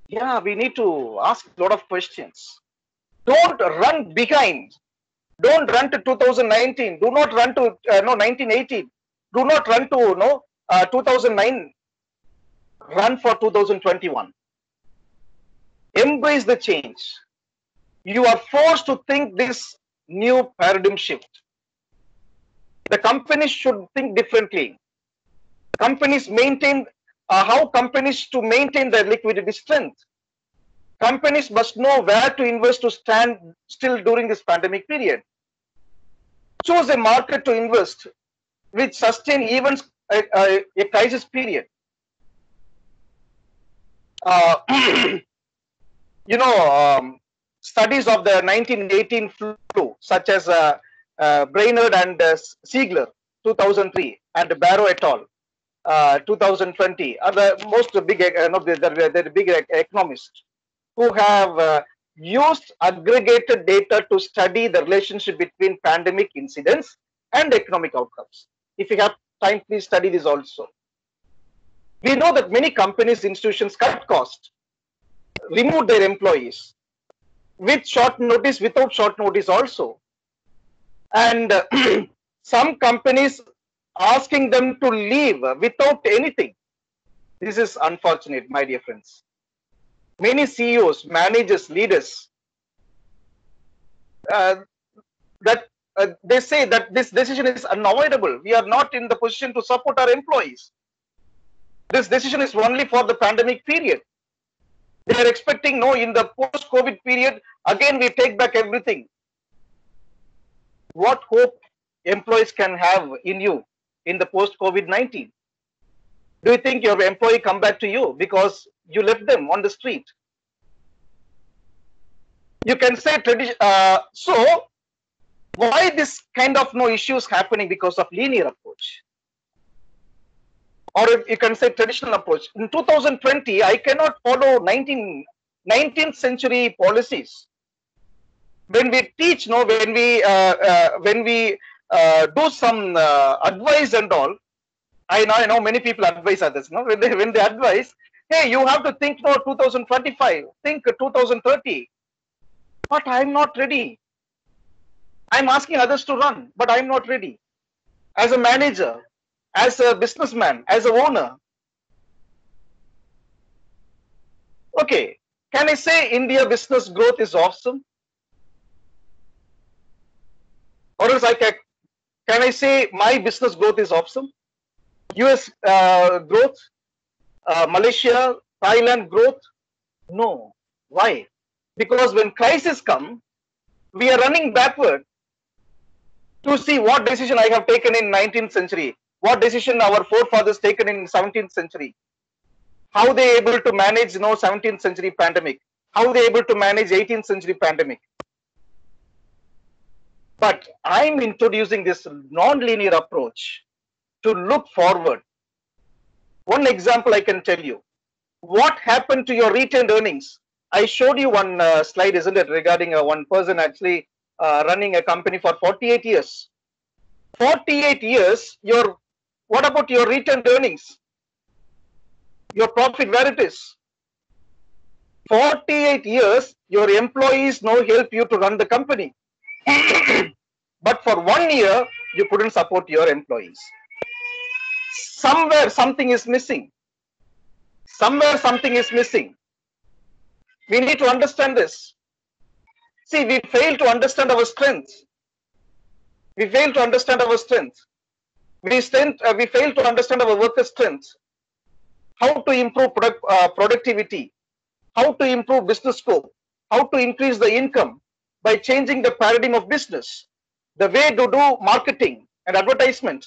Yeah, we need to ask a lot of questions. Don't run behind. Don't run to 2019. Do not run to 1918. Do not run to 2009. Run for 2021. Embrace the change. You are forced to think this new paradigm shift. The companies should think differently. Companies maintain how companies to maintain their liquidity strength. Companies must know where to invest to stand still during this pandemic period. Choose a market to invest which sustain even a crisis period. Studies of the 1918 flu, such as Brainerd and Siegler, 2003, and Barrow et al., 2020, are the most big, the big economists who have used aggregated data to study the relationship between pandemic incidents and economic outcomes. If you have time, please study this also. We know that many companies, institutions cut costs, removed their employees with short notice, without short notice also. And some companies asking them to leave without anything. This is unfortunate, my dear friends. Many CEOs, managers, leaders, they say that this decision is unavoidable. We are not in the position to support our employees. This decision is only for the pandemic period. They are expecting, no, in the post-COVID period, again we take back everything. What hope employees can have in you in the post-COVID-19? Do you think your employee come back to you because you left them on the street? You can say, so why this kind of issues happening because of linear approach? Or you can say traditional approach. In 2020, I cannot follow 19th century policies. When we teach, when we do some advice and all, I know many people advise others. When they advise, hey, you have to think 2025, think 2030. But I'm not ready. I'm asking others to run, but I'm not ready. As a manager, as a businessman, as a owner. Okay, can I say India business growth is awesome? Or else can I say my business growth is awesome? US growth, Malaysia, Thailand growth? No. Why? Because when crisis come, we are running backward to see what decision I have taken in 19th century. What decision our forefathers taken in 17th century? How they able to manage 17th century pandemic? How they able to manage 18th century pandemic? But I'm introducing this non-linear approach to look forward. One example I can tell you. What happened to your retained earnings? I showed you one slide, isn't it, regarding one person actually running a company for 48 years. 48 years, what about your retained earnings? Your profit, where it is? 48 years, your employees no help you to run the company. But for 1 year, you couldn't support your employees. Somewhere something is missing. Somewhere something is missing. We need to understand this. See, we fail to understand our strengths. We fail to understand our strengths. We fail to understand our workers' strengths. How to improve productivity, how to improve business scope, how to increase the income by changing the paradigm of business, the way to do marketing and advertisement,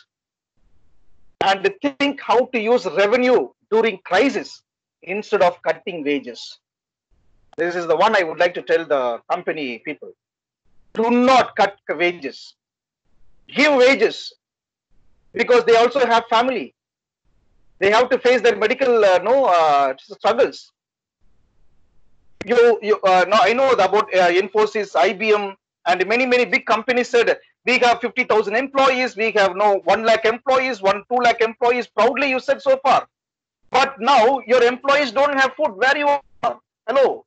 and think how to use revenue during crisis instead of cutting wages. This is the one I would like to tell the company people. Do not cut wages. Give wages, because they also have family. They have to face their medical struggles. I know about Infosys, IBM, and many big companies said we have 50,000 employees, we have 1 lakh employees, 2 lakh employees. Proudly you said so far, but now your employees don't have food. Where you are? Hello.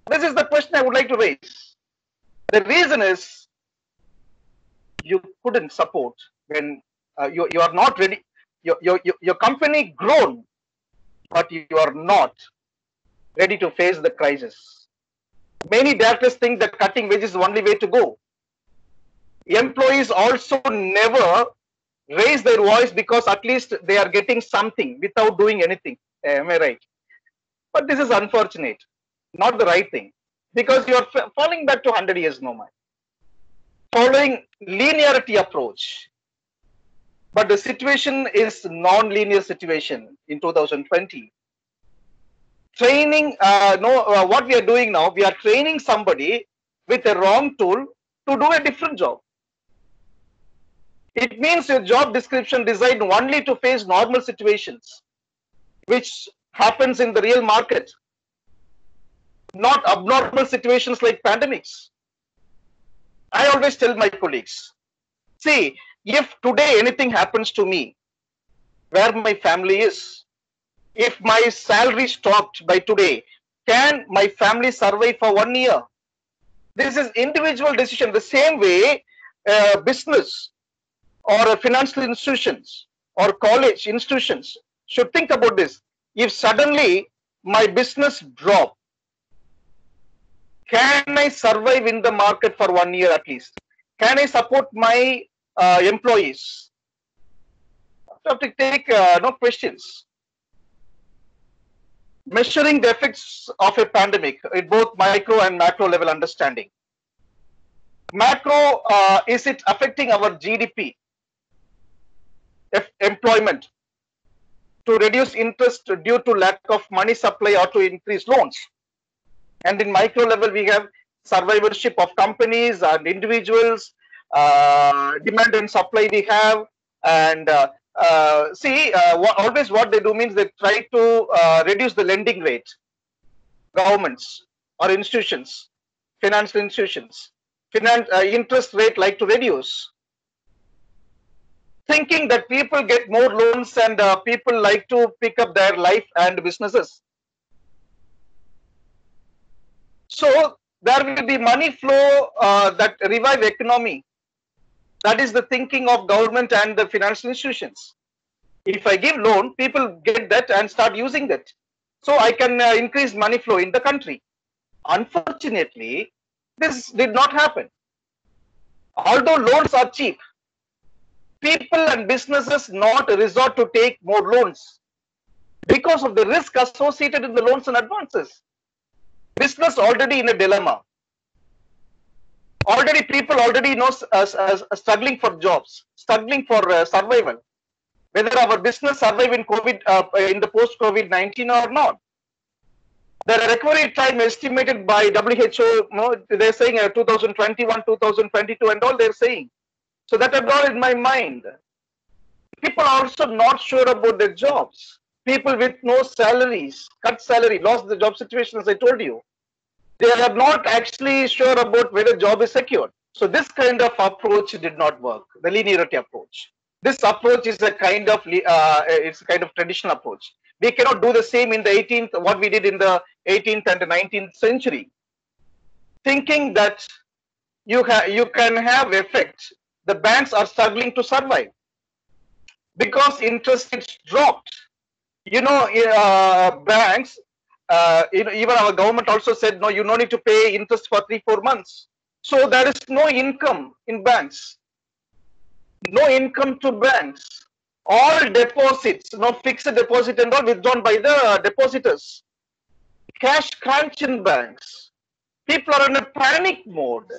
This is the question I would like to raise. The reason is you couldn't support when you are not ready. Your company grown, but you are not ready to face the crisis. Many directors think that cutting wages is the only way to go. Employees also never raise their voice because at least they are getting something without doing anything. Am I right? But this is unfortunate, not the right thing, because you are falling back to 100 years no more, following linearity approach. But the situation is non-linear situation in 2020. Training, what we are doing now, we are training somebody with a wrong tool to do a different job. It means your job description designed only to face normal situations, which happens in the real market, not abnormal situations like pandemics. I always tell my colleagues, see, if today anything happens to me, where my family is, if my salary stopped by today, can my family survive for 1 year? This is individual decision. The same way business or financial institutions or college institutions should think about this. If suddenly my business drop, can I survive in the market for 1 year at least? Can I support my employees? I have to take no questions. Measuring the effects of a pandemic at both micro and macro level understanding. Macro, is it affecting our GDP, employment, to reduce interest due to lack of money supply or to increase loans? And in micro level, we have survivorship of companies and individuals, demand and supply we have, and always what they do means they try to reduce the lending rate. Governments or institutions, financial institutions, interest rate like to reduce, thinking that people get more loans and people like to pick up their life and businesses. So there will be money flow that revive economy. That is the thinking of government and the financial institutions. If I give loan, people get that and start using that. So I can increase money flow in the country. Unfortunately, this did not happen. Although loans are cheap, people and businesses not resort to take more loans because of the risk associated with the loans and advances. Business already in a dilemma. Already people already know struggling for jobs, struggling for survival. Whether our business survive in COVID, in the post-COVID-19 or not. The recovery time estimated by WHO, they're saying 2021, 2022 and all they're saying. So that I've got in my mind. People are also not sure about their jobs. people with no salaries, cut salary, lost the job situation, as I told you. They are not actually sure about whether job is secured. So this kind of approach did not work, the linearity approach. This approach is a kind of it's a kind of traditional approach. We cannot do the same in the 18th, what we did in the 18th and the 19th century, thinking that you can have effect. The banks are struggling to survive because interest rates dropped. Banks, even our government also said, no, you no need to pay interest for 3-4 months. So there is no income in banks, no income to banks. All deposits, no fixed deposit and all withdrawn by the depositors. Cash crunch in banks. People are in a panic mode,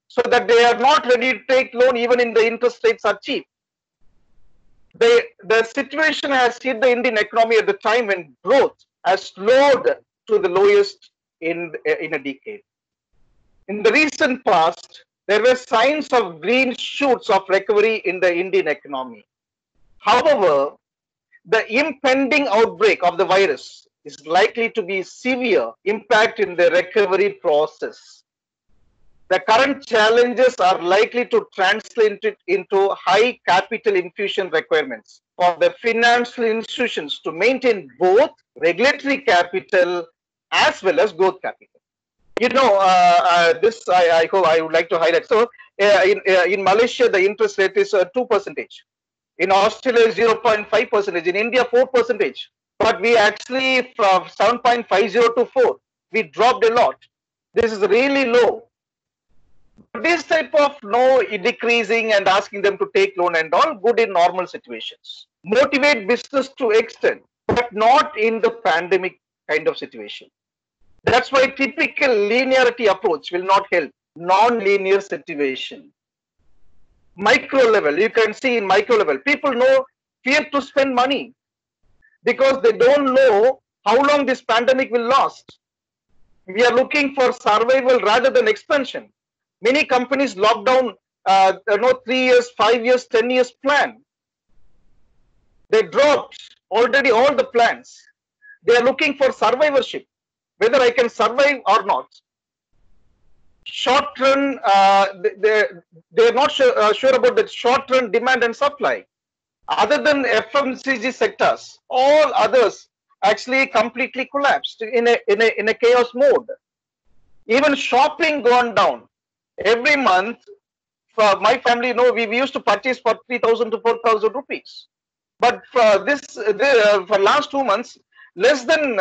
so that they are not ready to take loan even in the interest rates are cheap. The situation has hit the Indian economy at the time when growth has slowed to the lowest in a decade. In the recent past, there were signs of green shoots of recovery in the Indian economy. However, the impending outbreak of the virus is likely to be severe impact in the recovery process. The current challenges are likely to translate it into high capital infusion requirements for the financial institutions to maintain both regulatory capital as well as growth capital. This I hope I would like to highlight. So, in Malaysia, the interest rate is 2%. In Australia, 0.5%. In India, 4%. But we actually from 7.50 to 4, we dropped a lot. This is really low. This type of decreasing and asking them to take loan and all good in normal situations. Motivate business to extend, but not in the pandemic kind of situation. That's why typical linearity approach will not help. Non-linear situation. Micro level, you can see in micro level, people fear to spend money because they don't know how long this pandemic will last. We are looking for survival rather than expansion. Many companies lock down 3 years, 5 years, 10 years plan. They dropped already all the plans. They are looking for survivorship, whether I can survive or not. Short run, they're not sure about the short run demand and supply. Other than FMCG sectors, all others actually completely collapsed in a chaos mode. Even shopping gone down. Every month, for my family, we used to purchase for 3,000 to 4,000 rupees. But for for last 2 months, less than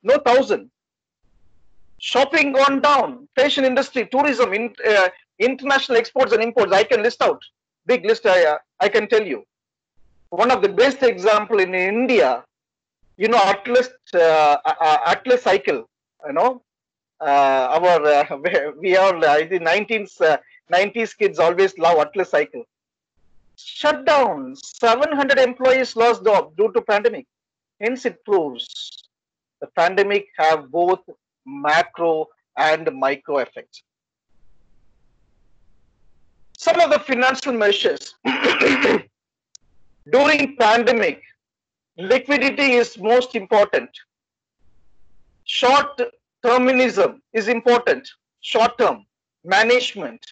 1,000. Shopping gone down. Fashion industry, tourism, international exports and imports. I can list out big list. I can tell you. One of the best example in India, Atlas Cycle. We are the 90s kids always love Atlas Cycle. Shut down. 700 employees lost job due to pandemic. Hence, it proves the pandemic have both macro and micro effects. Some of the financial measures during pandemic, liquidity is most important. Short terminism is important. Short term management.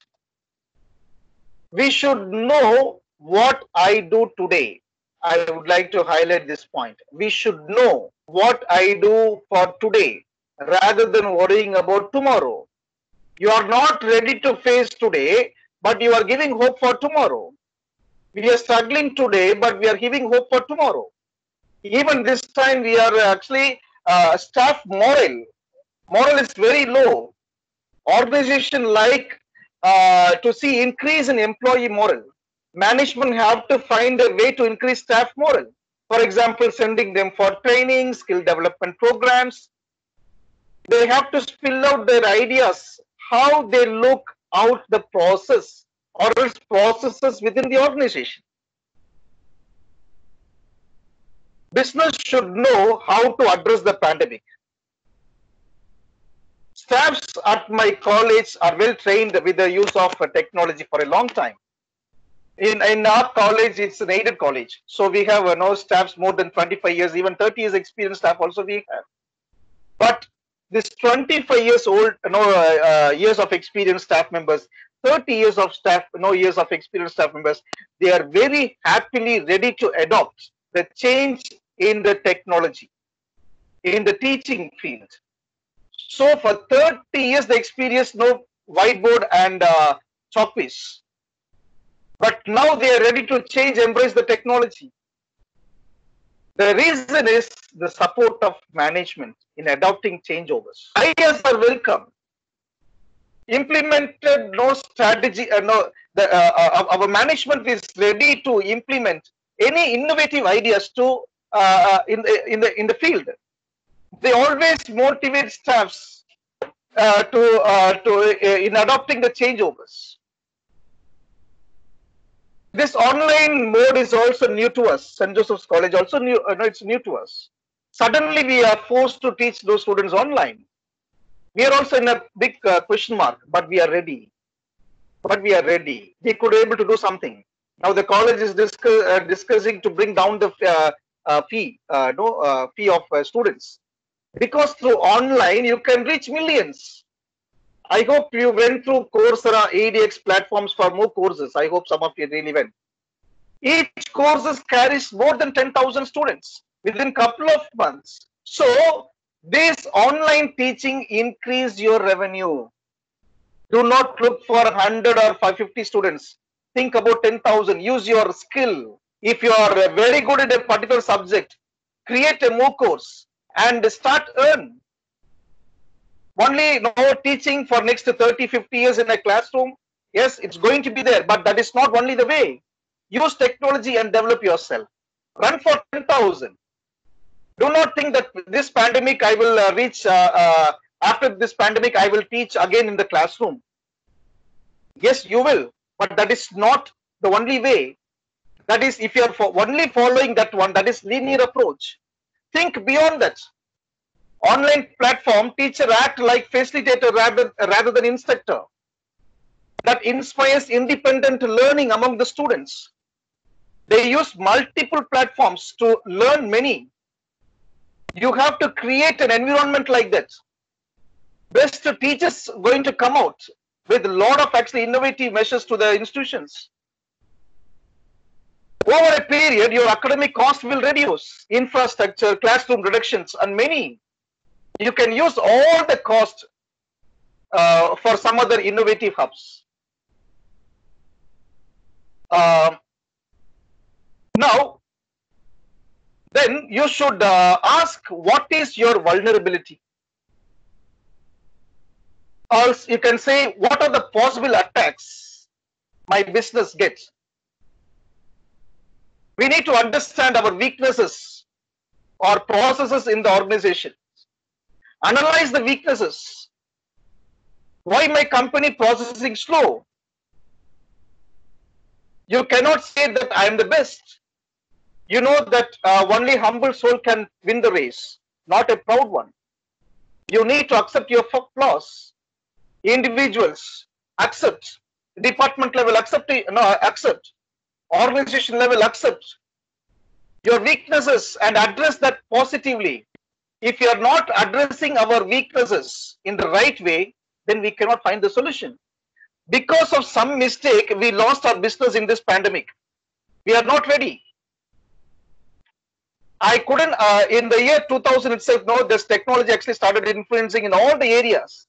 We should know what I do today. I would like to highlight this point. We should know what I do for today rather than worrying about tomorrow. You are not ready to face today, but you are giving hope for tomorrow. We are struggling today, but we are giving hope for tomorrow. Even this time, we are actually staff morale. Morale is very low. Organization like to see increase in employee morale. Management have to find a way to increase staff morale. For example, sending them for training, skill development programs. They have to spill out their ideas, how they look out the process or its processes within the organization. Business should know how to address the pandemic. Staffs at my college are well trained with the use of technology for a long time. In our college, it's an aided college. So we have no staffs more than 25 years, even 30 years experience staff also we have. But this 25 years old, years of experience staff members, 30 years of staff, years of experience staff members, they are very happily ready to adopt the change in the technology, in the teaching field. So for 30 years, they experience no whiteboard and chalkpiece. But now they are ready to change, embrace the technology. The reason is the support of management in adopting changeovers. Ideas are welcome. Implemented no strategy, our management is ready to implement any innovative ideas to in the field. They always motivate staffs in adopting the changeovers. This online mode is also new to us. St. Joseph's College also new. It's new to us. Suddenly, we are forced to teach those students online. We are also in a big question mark, but we are ready. We could be able to do something. Now the college is discussing to bring down the fee of students, because through online you can reach millions. I hope you went through Coursera, EDX platforms for more courses. I hope some of you really went. Each course carries more than 10,000 students within a couple of months. So this online teaching increase your revenue. Do not look for 100 or 550 students. Think about 10,000. Use your skill. If you are very good at a particular subject, create a MOOC course and start earn. Only teaching for next 30, 50 years in a classroom. Yes, it's going to be there, but that is not only the way. Use technology and develop yourself. Run for 10,000. Do not think that this pandemic I will reach, after this pandemic I will teach again in the classroom. Yes, you will, but that is not the only way. That is, if you are only following that one, that is linear approach. Think beyond that. Online platform, teacher act like facilitator rather than instructor. That inspires independent learning among the students. They use multiple platforms to learn many. You have to create an environment like that. Best teachers going to come out with a lot of actually innovative measures to the institutions. Over a period, your academic cost will reduce. Infrastructure, classroom reductions, and many. You can use all the cost for some other innovative hubs. Now, then you should ask, what is your vulnerability? Also, you can say, what are the possible attacks my business gets? We need to understand our weaknesses or processes in the organization. Analyze the weaknesses. Why my company processing slow? You cannot say that I am the best. You know that only humble soul can win the race, not a proud one. You need to accept your flaws. Individuals accept. Department level accept. Accept. Organization level accept your weaknesses and address that positively. If you are not addressing our weaknesses in the right way, then we cannot find the solution. Because of some mistake, we lost our business in this pandemic. We are not ready. I couldn't, in the year 2000 itself, this technology actually started influencing in all the areas.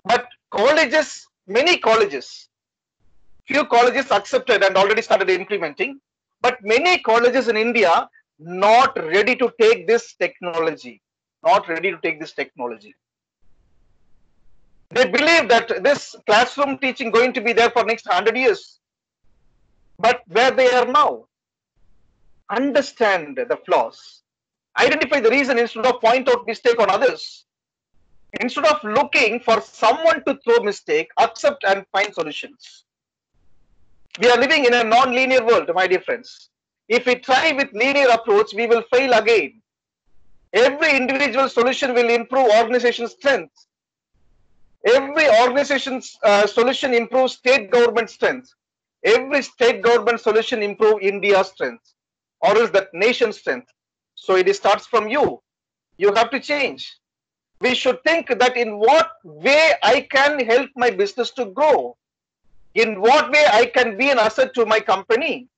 But colleges, many colleges, few colleges accepted and already started implementing. But many colleges in India not ready to take this technology. Not ready to take this technology. They believe that this classroom teaching going to be there for next 100 years. But where they are now, understand the flaws, identify the reason instead of point out mistake on others. Instead of looking for someone to throw mistake, accept and find solutions. We are living in a non-linear world, my dear friends. If we try with linear approach, we will fail again. Every individual solution will improve organization strength. Every organization's solution improves state government strength. every state government solution improve India's strength or else that nation's strength. So it starts from you. You have to change. We should think that in what way I can help my business to grow. In what way I can be an asset to my company.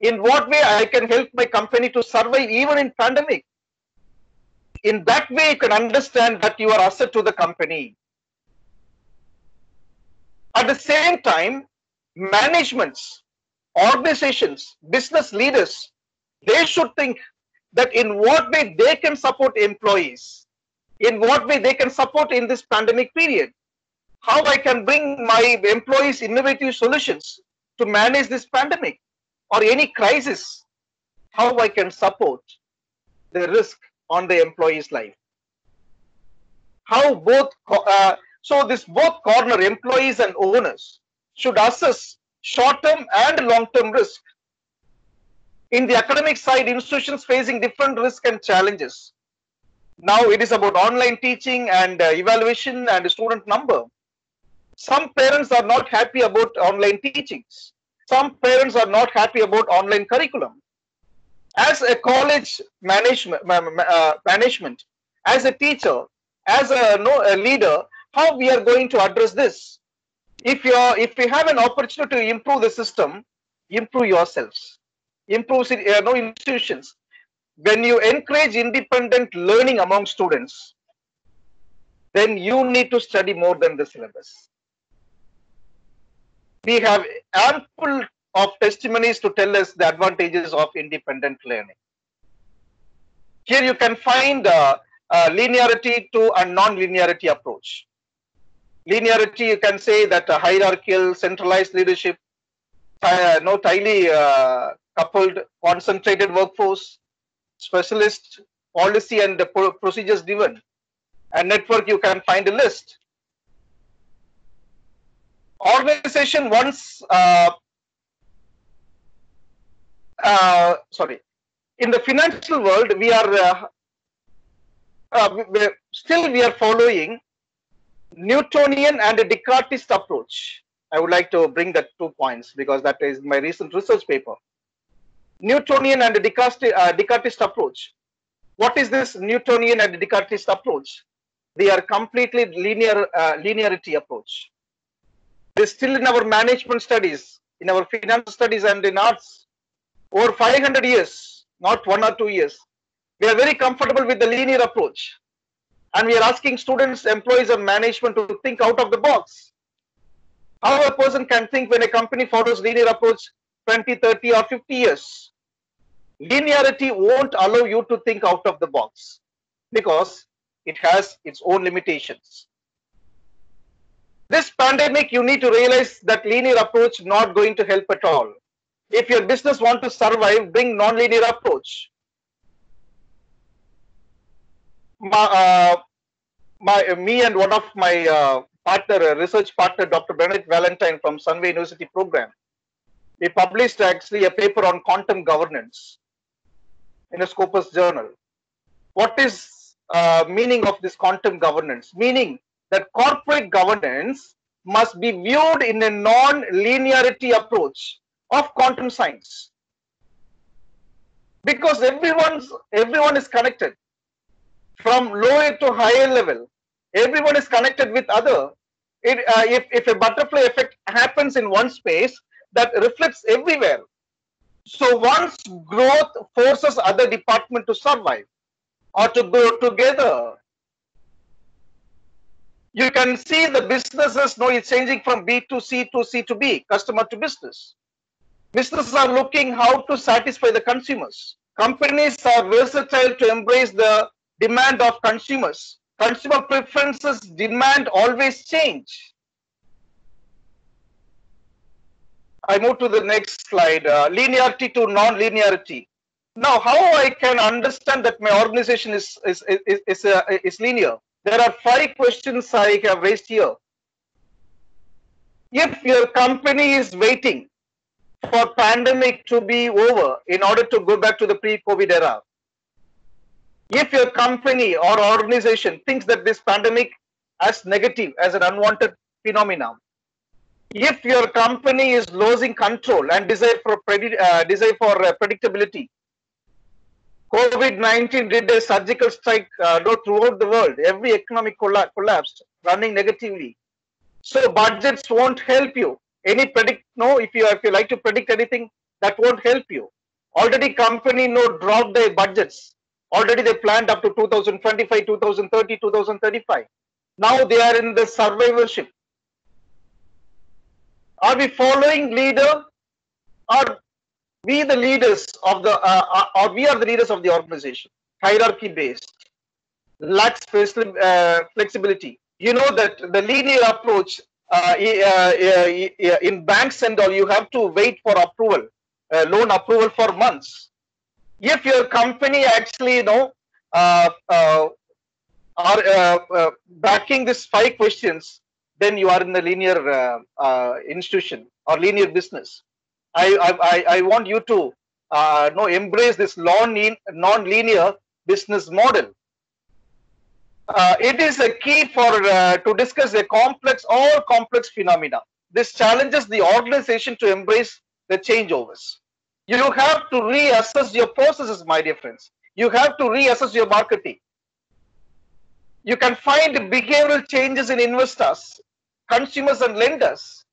In what way I can help my company to survive even in pandemic. In that way, you can understand that you are asset to the company. At the same time, managements, organizations, business leaders, they should think that in what way they can support employees, in what way they can support in this pandemic period, how I can bring my employees innovative solutions to manage this pandemic or any crisis, how I can support the risk on the employee's life. How both, so this both corner employees and owners should assess short-term and long-term risk. In the academic side, institutions facing different risks and challenges. Now it is about online teaching and evaluation and student number. Some parents are not happy about online teachings. Some parents are not happy about online curriculum. As a college management, as a teacher, as a leader, how we are going to address this? If you have an opportunity to improve the system, improve yourselves, improve institutions. When you encourage independent learning among students, then you need to study more than the syllabus. We have ample of testimonies to tell us the advantages of independent learning. Here you can find linearity to a non-linearity approach. Linearity, you can say that a hierarchical, centralized leadership, tightly coupled, concentrated workforce, specialist, policy and procedures driven. And network, you can find a list. Organization once, in the financial world, we are we are following Newtonian and a Descartist approach. I would like to bring that 2 points because that is my recent research paper. Newtonian and a Descartist approach. What is this Newtonian and Descartist approach? They are completely linearity approach. They still in our management studies, in our finance studies and in arts, over 500 years, not 1 or 2 years. We are very comfortable with the linear approach. And we are asking students, employees and management to think out of the box. How a person can think when a company follows linear approach 20, 30 or 50 years. Linearity won't allow you to think out of the box because it has its own limitations. This pandemic, you need to realize that linear approach not going to help at all. If your business want to survive, bring non-linear approach. Me and one of my research partner, Dr. Benedict Valentine from Sunway University program, we published actually a paper on quantum governance in a Scopus journal. What is meaning of this quantum governance? Meaning that corporate governance must be viewed in a non-linearity approach of quantum science, because everyone is connected from lower to higher level. Everyone is connected with other. If a butterfly effect happens in one space, that reflects everywhere. So once growth forces other department to survive or to go together, you can see the businesses now is changing from B to C to C to B, customer to business. Businesses are looking how to satisfy the consumers. Companies are versatile to embrace the demand of consumers. Consumer preferences, demand always change. I move to the next slide, linearity to non-linearity. Now, how I can understand that my organization is linear? There are 5 questions I have raised here. If your company is waiting for pandemic to be over in order to go back to the pre-COVID era, if your company or organization thinks that this pandemic as negative, as an unwanted phenomenon, If your company is losing control and desire for predictability, COVID-19 did a surgical strike throughout the world. Every economic collapsed, running negatively. So budgets won't help you. If you like to predict anything, that won't help you. Already company dropped their budgets. Already they planned up to 2025, 2030, 2035. Now they are in the survivorship. Are we following leader, or we the leaders of the or we are the leaders of the organization? Hierarchy based, lacks flexibility. You know that the linear approach in banks and all, you have to wait for approval, loan approval for months. If your company actually are backing these 5 questions, then you are in the linear institution or linear business. I want you to embrace this non-linear business model. It is a key for to discuss all complex phenomena. This challenges the organization to embrace the changeovers. You have to reassess your processes, my dear friends. You have to reassess your marketing. You can find behavioral changes in investors, consumers, and lenders.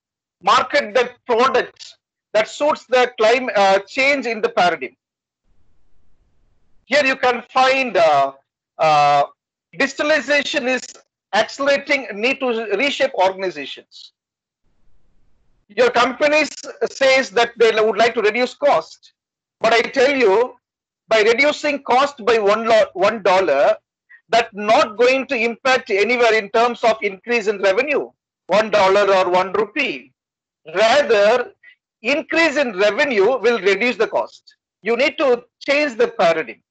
Market that product that suits the climate change in the paradigm. Here you can find digitalization is accelerating need to reshape organizations. Your company says that they would like to reduce cost, but I tell you, by reducing cost by $1, that's not going to impact anywhere in terms of increase in revenue, $1 or 1 rupee. Rather, increase in revenue will reduce the cost. You need to change the paradigm.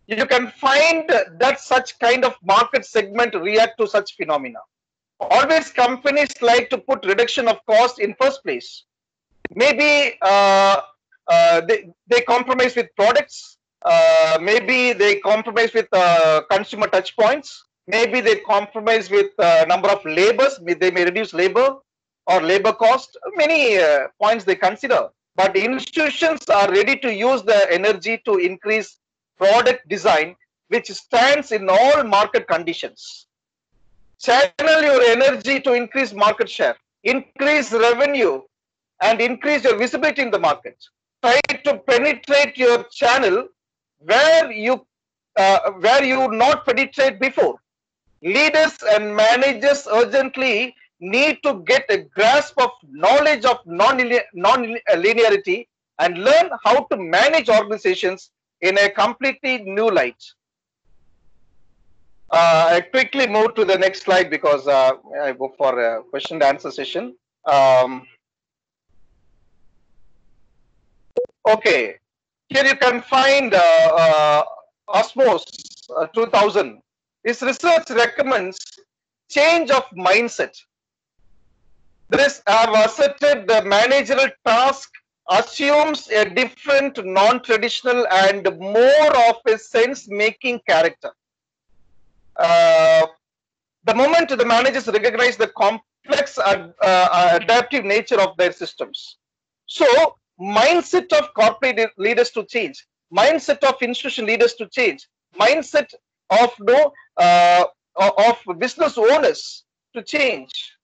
You can find that such kind of market segment react to such phenomena. Always companies like to put reduction of cost in first place. Maybe they compromise with products. Maybe they compromise with consumer touch points. Maybe they compromise with number of labors. They may reduce labor or labor cost. Many points they consider. But institutions are ready to use the energy to increase product design, which stands in all market conditions. Channel your energy to increase market share, increase revenue, and increase your visibility in the market. Try to penetrate your channel where you not penetrate before. Leaders and managers urgently need to get a grasp of knowledge of non-linearity and learn how to manage organizations in a completely new light. I quickly move to the next slide because I go for a question and answer session. Okay, here you can find Osmos 2000. This research recommends change of mindset. This have asserted the managerial task assumes a different, non-traditional, and more of a sense-making character. The moment the managers recognize the complex adaptive nature of their systems. So, mindset of corporate leaders to change, mindset of institution leaders to change, mindset of business owners to change.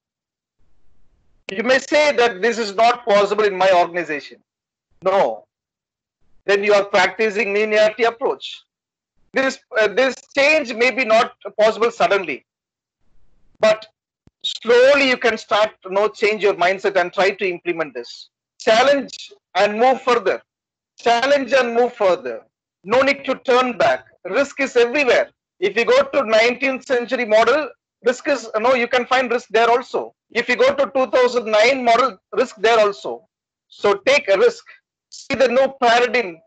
You may say that this is not possible in my organization. No. Then you are practicing linearity approach. This change may be not possible suddenly, but slowly you can start to change your mindset and try to implement this. Challenge and move further. Challenge and move further. No need to turn back. Risk is everywhere. If you go to 19th century model, risk is, you can find risk there also. If you go to 2009 model, risk there also. So take a risk. See the new paradigm.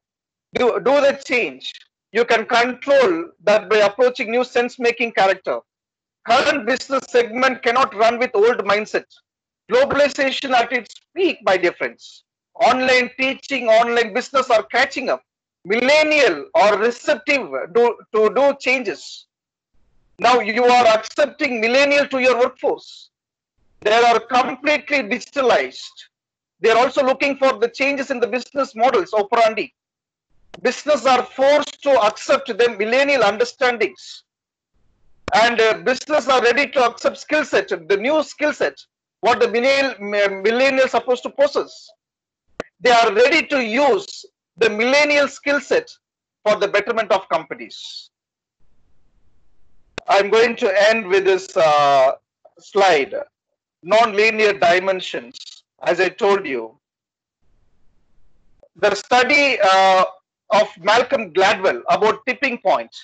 Do the change. You can control that by approaching new sense-making character. Current business segment cannot run with old mindset. Globalization at its peak, my dear friends. Online teaching, online business are catching up. Millennial or receptive to do changes. Now you are accepting millennial to your workforce. They are completely digitalized. They are also looking for the changes in the business models operandi. Business are forced to accept the millennial understandings, and business are ready to accept skill set, the new skill set, what the millennials supposed to possess. They are ready to use the millennial skill set for the betterment of companies. I'm going to end with this slide. Non-linear dimensions. As I told you, the study of Malcolm Gladwell about tipping point.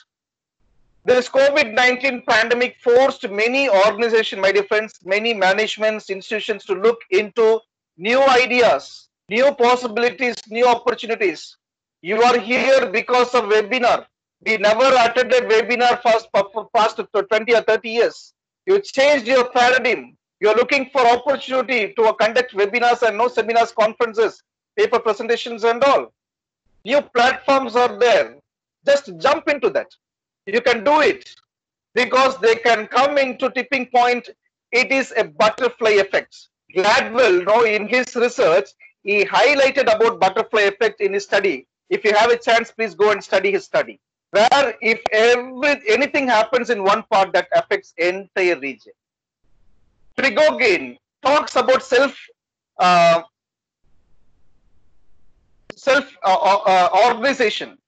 This COVID-19 pandemic forced many organizations, my dear friends, many managements, institutions to look into new ideas, new possibilities, new opportunities. You are here because of webinar. We never attended webinar past 20 or 30 years. You changed your paradigm. You're looking for opportunity to conduct webinars and no seminars, conferences, paper presentations and all. New platforms are there. Just jump into that. You can do it because they can come into tipping point. It is a butterfly effect. Gladwell, in his research, he highlighted about butterfly effect in his study. If you have a chance, please go and study his study. Where if anything happens in one part, that affects entire region. Trigogain talks about self organization.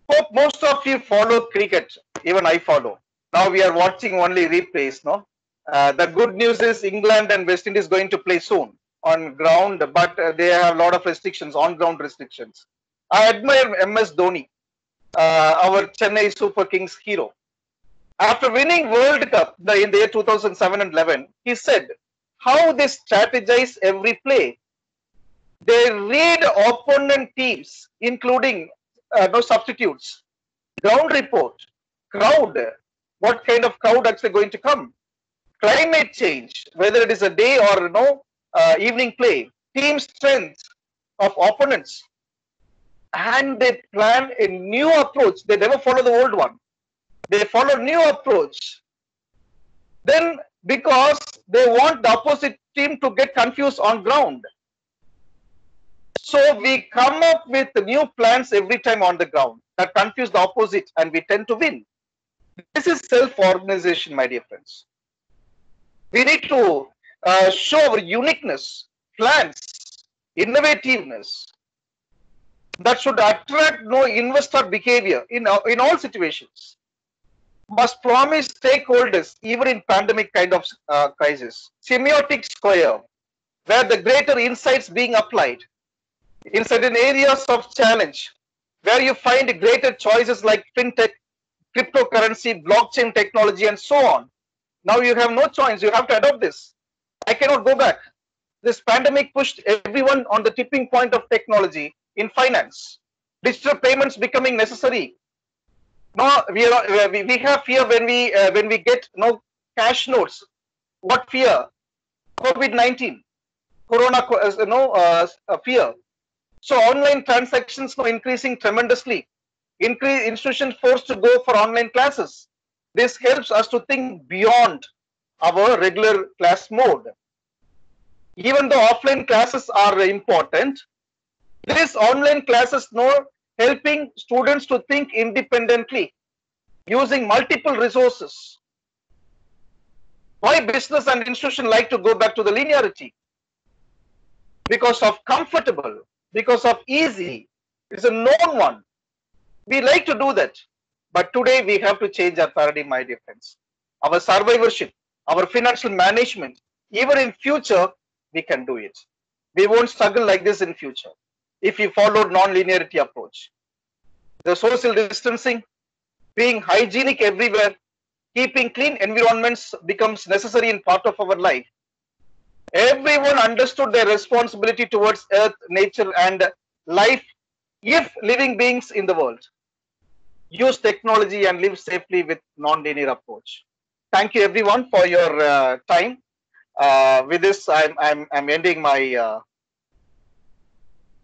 Hope most of you follow cricket. Even I follow. Now we are watching only replays. No, the good news is England and West Indies going to play soon on ground, but they have a lot of restrictions, on ground restrictions. I admire MS Dhoni, our Chennai Super Kings hero. After winning World Cup in the year 2007 and 11, he said how they strategize every play. They read opponent teams, including no substitutes, ground report, crowd, what kind of crowd actually going to come, climate change, whether it is a day or no evening play, team strength of opponents, and they plan a new approach. They never follow the old one. They follow new approach. Then because they want the opposite team to get confused on ground. So we come up with new plans every time on the ground that confuse the opposite and we tend to win. This is self-organization, my dear friends. We need to show our uniqueness, plans, innovativeness that should attract no investor behavior in all situations. Must promise stakeholders even in pandemic kind of crisis. Semiotic square, where the greater insights being applied in certain areas of challenge, where you find greater choices like fintech, cryptocurrency, blockchain technology, and so on. Now you have no choice. You have to adopt this. I cannot go back. This pandemic pushed everyone on the tipping point of technology in finance. Digital payments becoming necessary. No, we have fear when we get no cash notes. What fear? COVID-19, Corona, fear. So online transactions are increasing tremendously. Institutions forced to go for online classes. This helps us to think beyond our regular class mode. Even though offline classes are important, these online classes helping students to think independently using multiple resources. Why business and institution like to go back to the linearity? Because of comfortable, because of easy. It's a known one. We like to do that. But today we have to change our paradigm, my dear friends. Our survivorship, our financial management, even in future, we can do it. We won't struggle like this in future if we follow non-linearity approach. The social distancing, being hygienic everywhere, keeping clean environments becomes necessary in part of our life. Everyone understood their responsibility towards earth, nature, and life if living beings in the world. Use technology and live safely with non-linear approach. Thank you everyone for your time. With this, I'm ending my.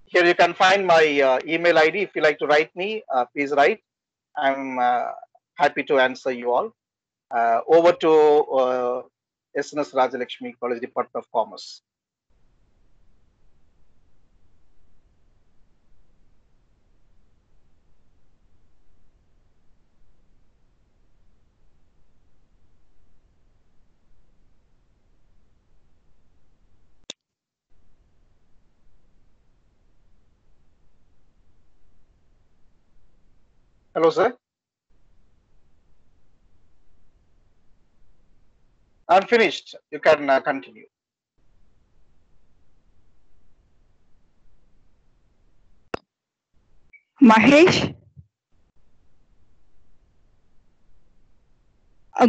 Here you can find my email ID. If you like to write me, please write. I'm happy to answer you all. Over to SNS Rajalakshmi College, Department of Commerce. Hello, sir. I'm finished. You can continue. Mahesh.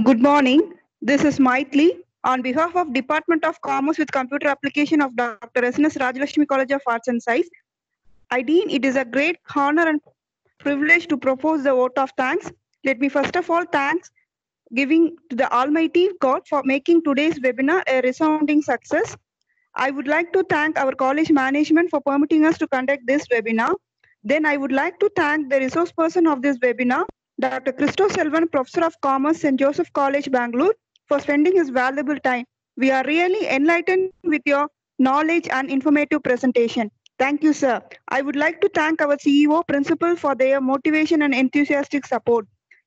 Good morning. This is Maitli. On behalf of Department of Commerce with Computer Application of Dr. SNS Rajalakshmi College of Arts and Science, I deem it is a great honor and privilege to propose the vote of thanks. Let me first of all thanks giving to the Almighty God for making today's webinar a resounding success. I would like to thank our college management for permitting us to conduct this webinar. Then I would like to thank the resource person of this webinar, Dr. Christo Selvan, Professor of Commerce, St. Joseph College, Bangalore, for spending his valuable time. We are really enlightened with your knowledge and informative presentation. Thank you, sir. I would like to thank our CEO, Principal for their motivation and enthusiastic support.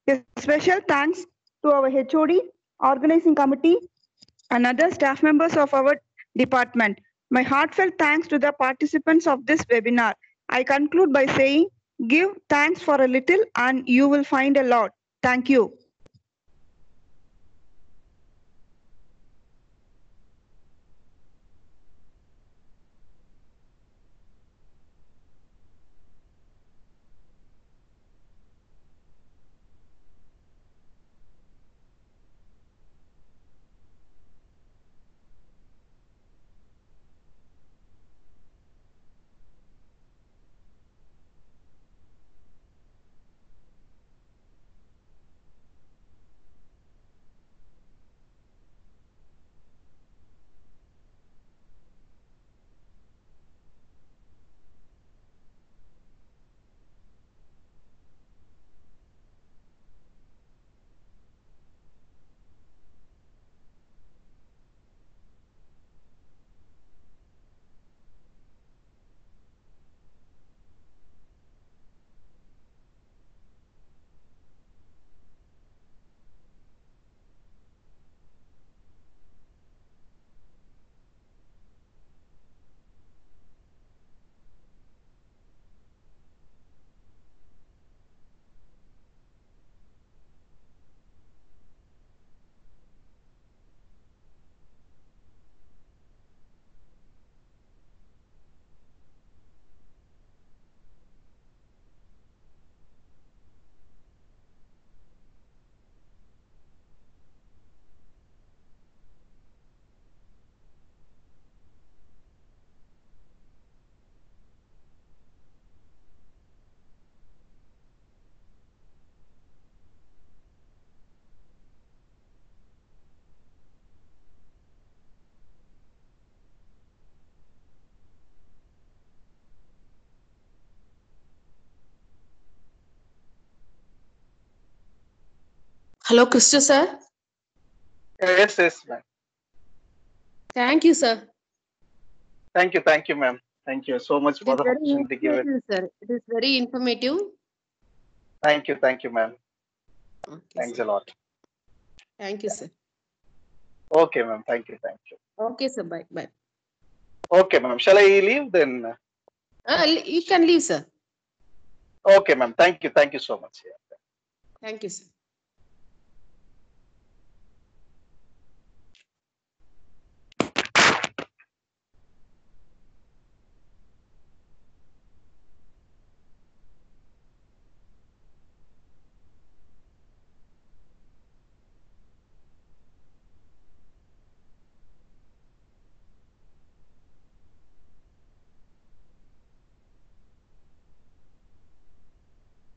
A special thanks to our HOD, Organizing Committee, and other staff members of our department. My heartfelt thanks to the participants of this webinar. I conclude by saying, give thanks for a little and you will find a lot. Thank you. Hello, Christo sir. Yes, yes, ma'am. Thank you, sir. Thank you, ma'am. Thank you so much It for is the very opportunity given. informative, sir. It is very informative. Thank you, ma'am. Okay, Thanks sir. a lot. Thank you, sir. Okay, ma'am. Thank you. Okay, sir. Bye. Bye. Okay, ma'am. Shall I leave then? You can leave, sir. Okay, ma'am. Thank you so much. Thank you, sir.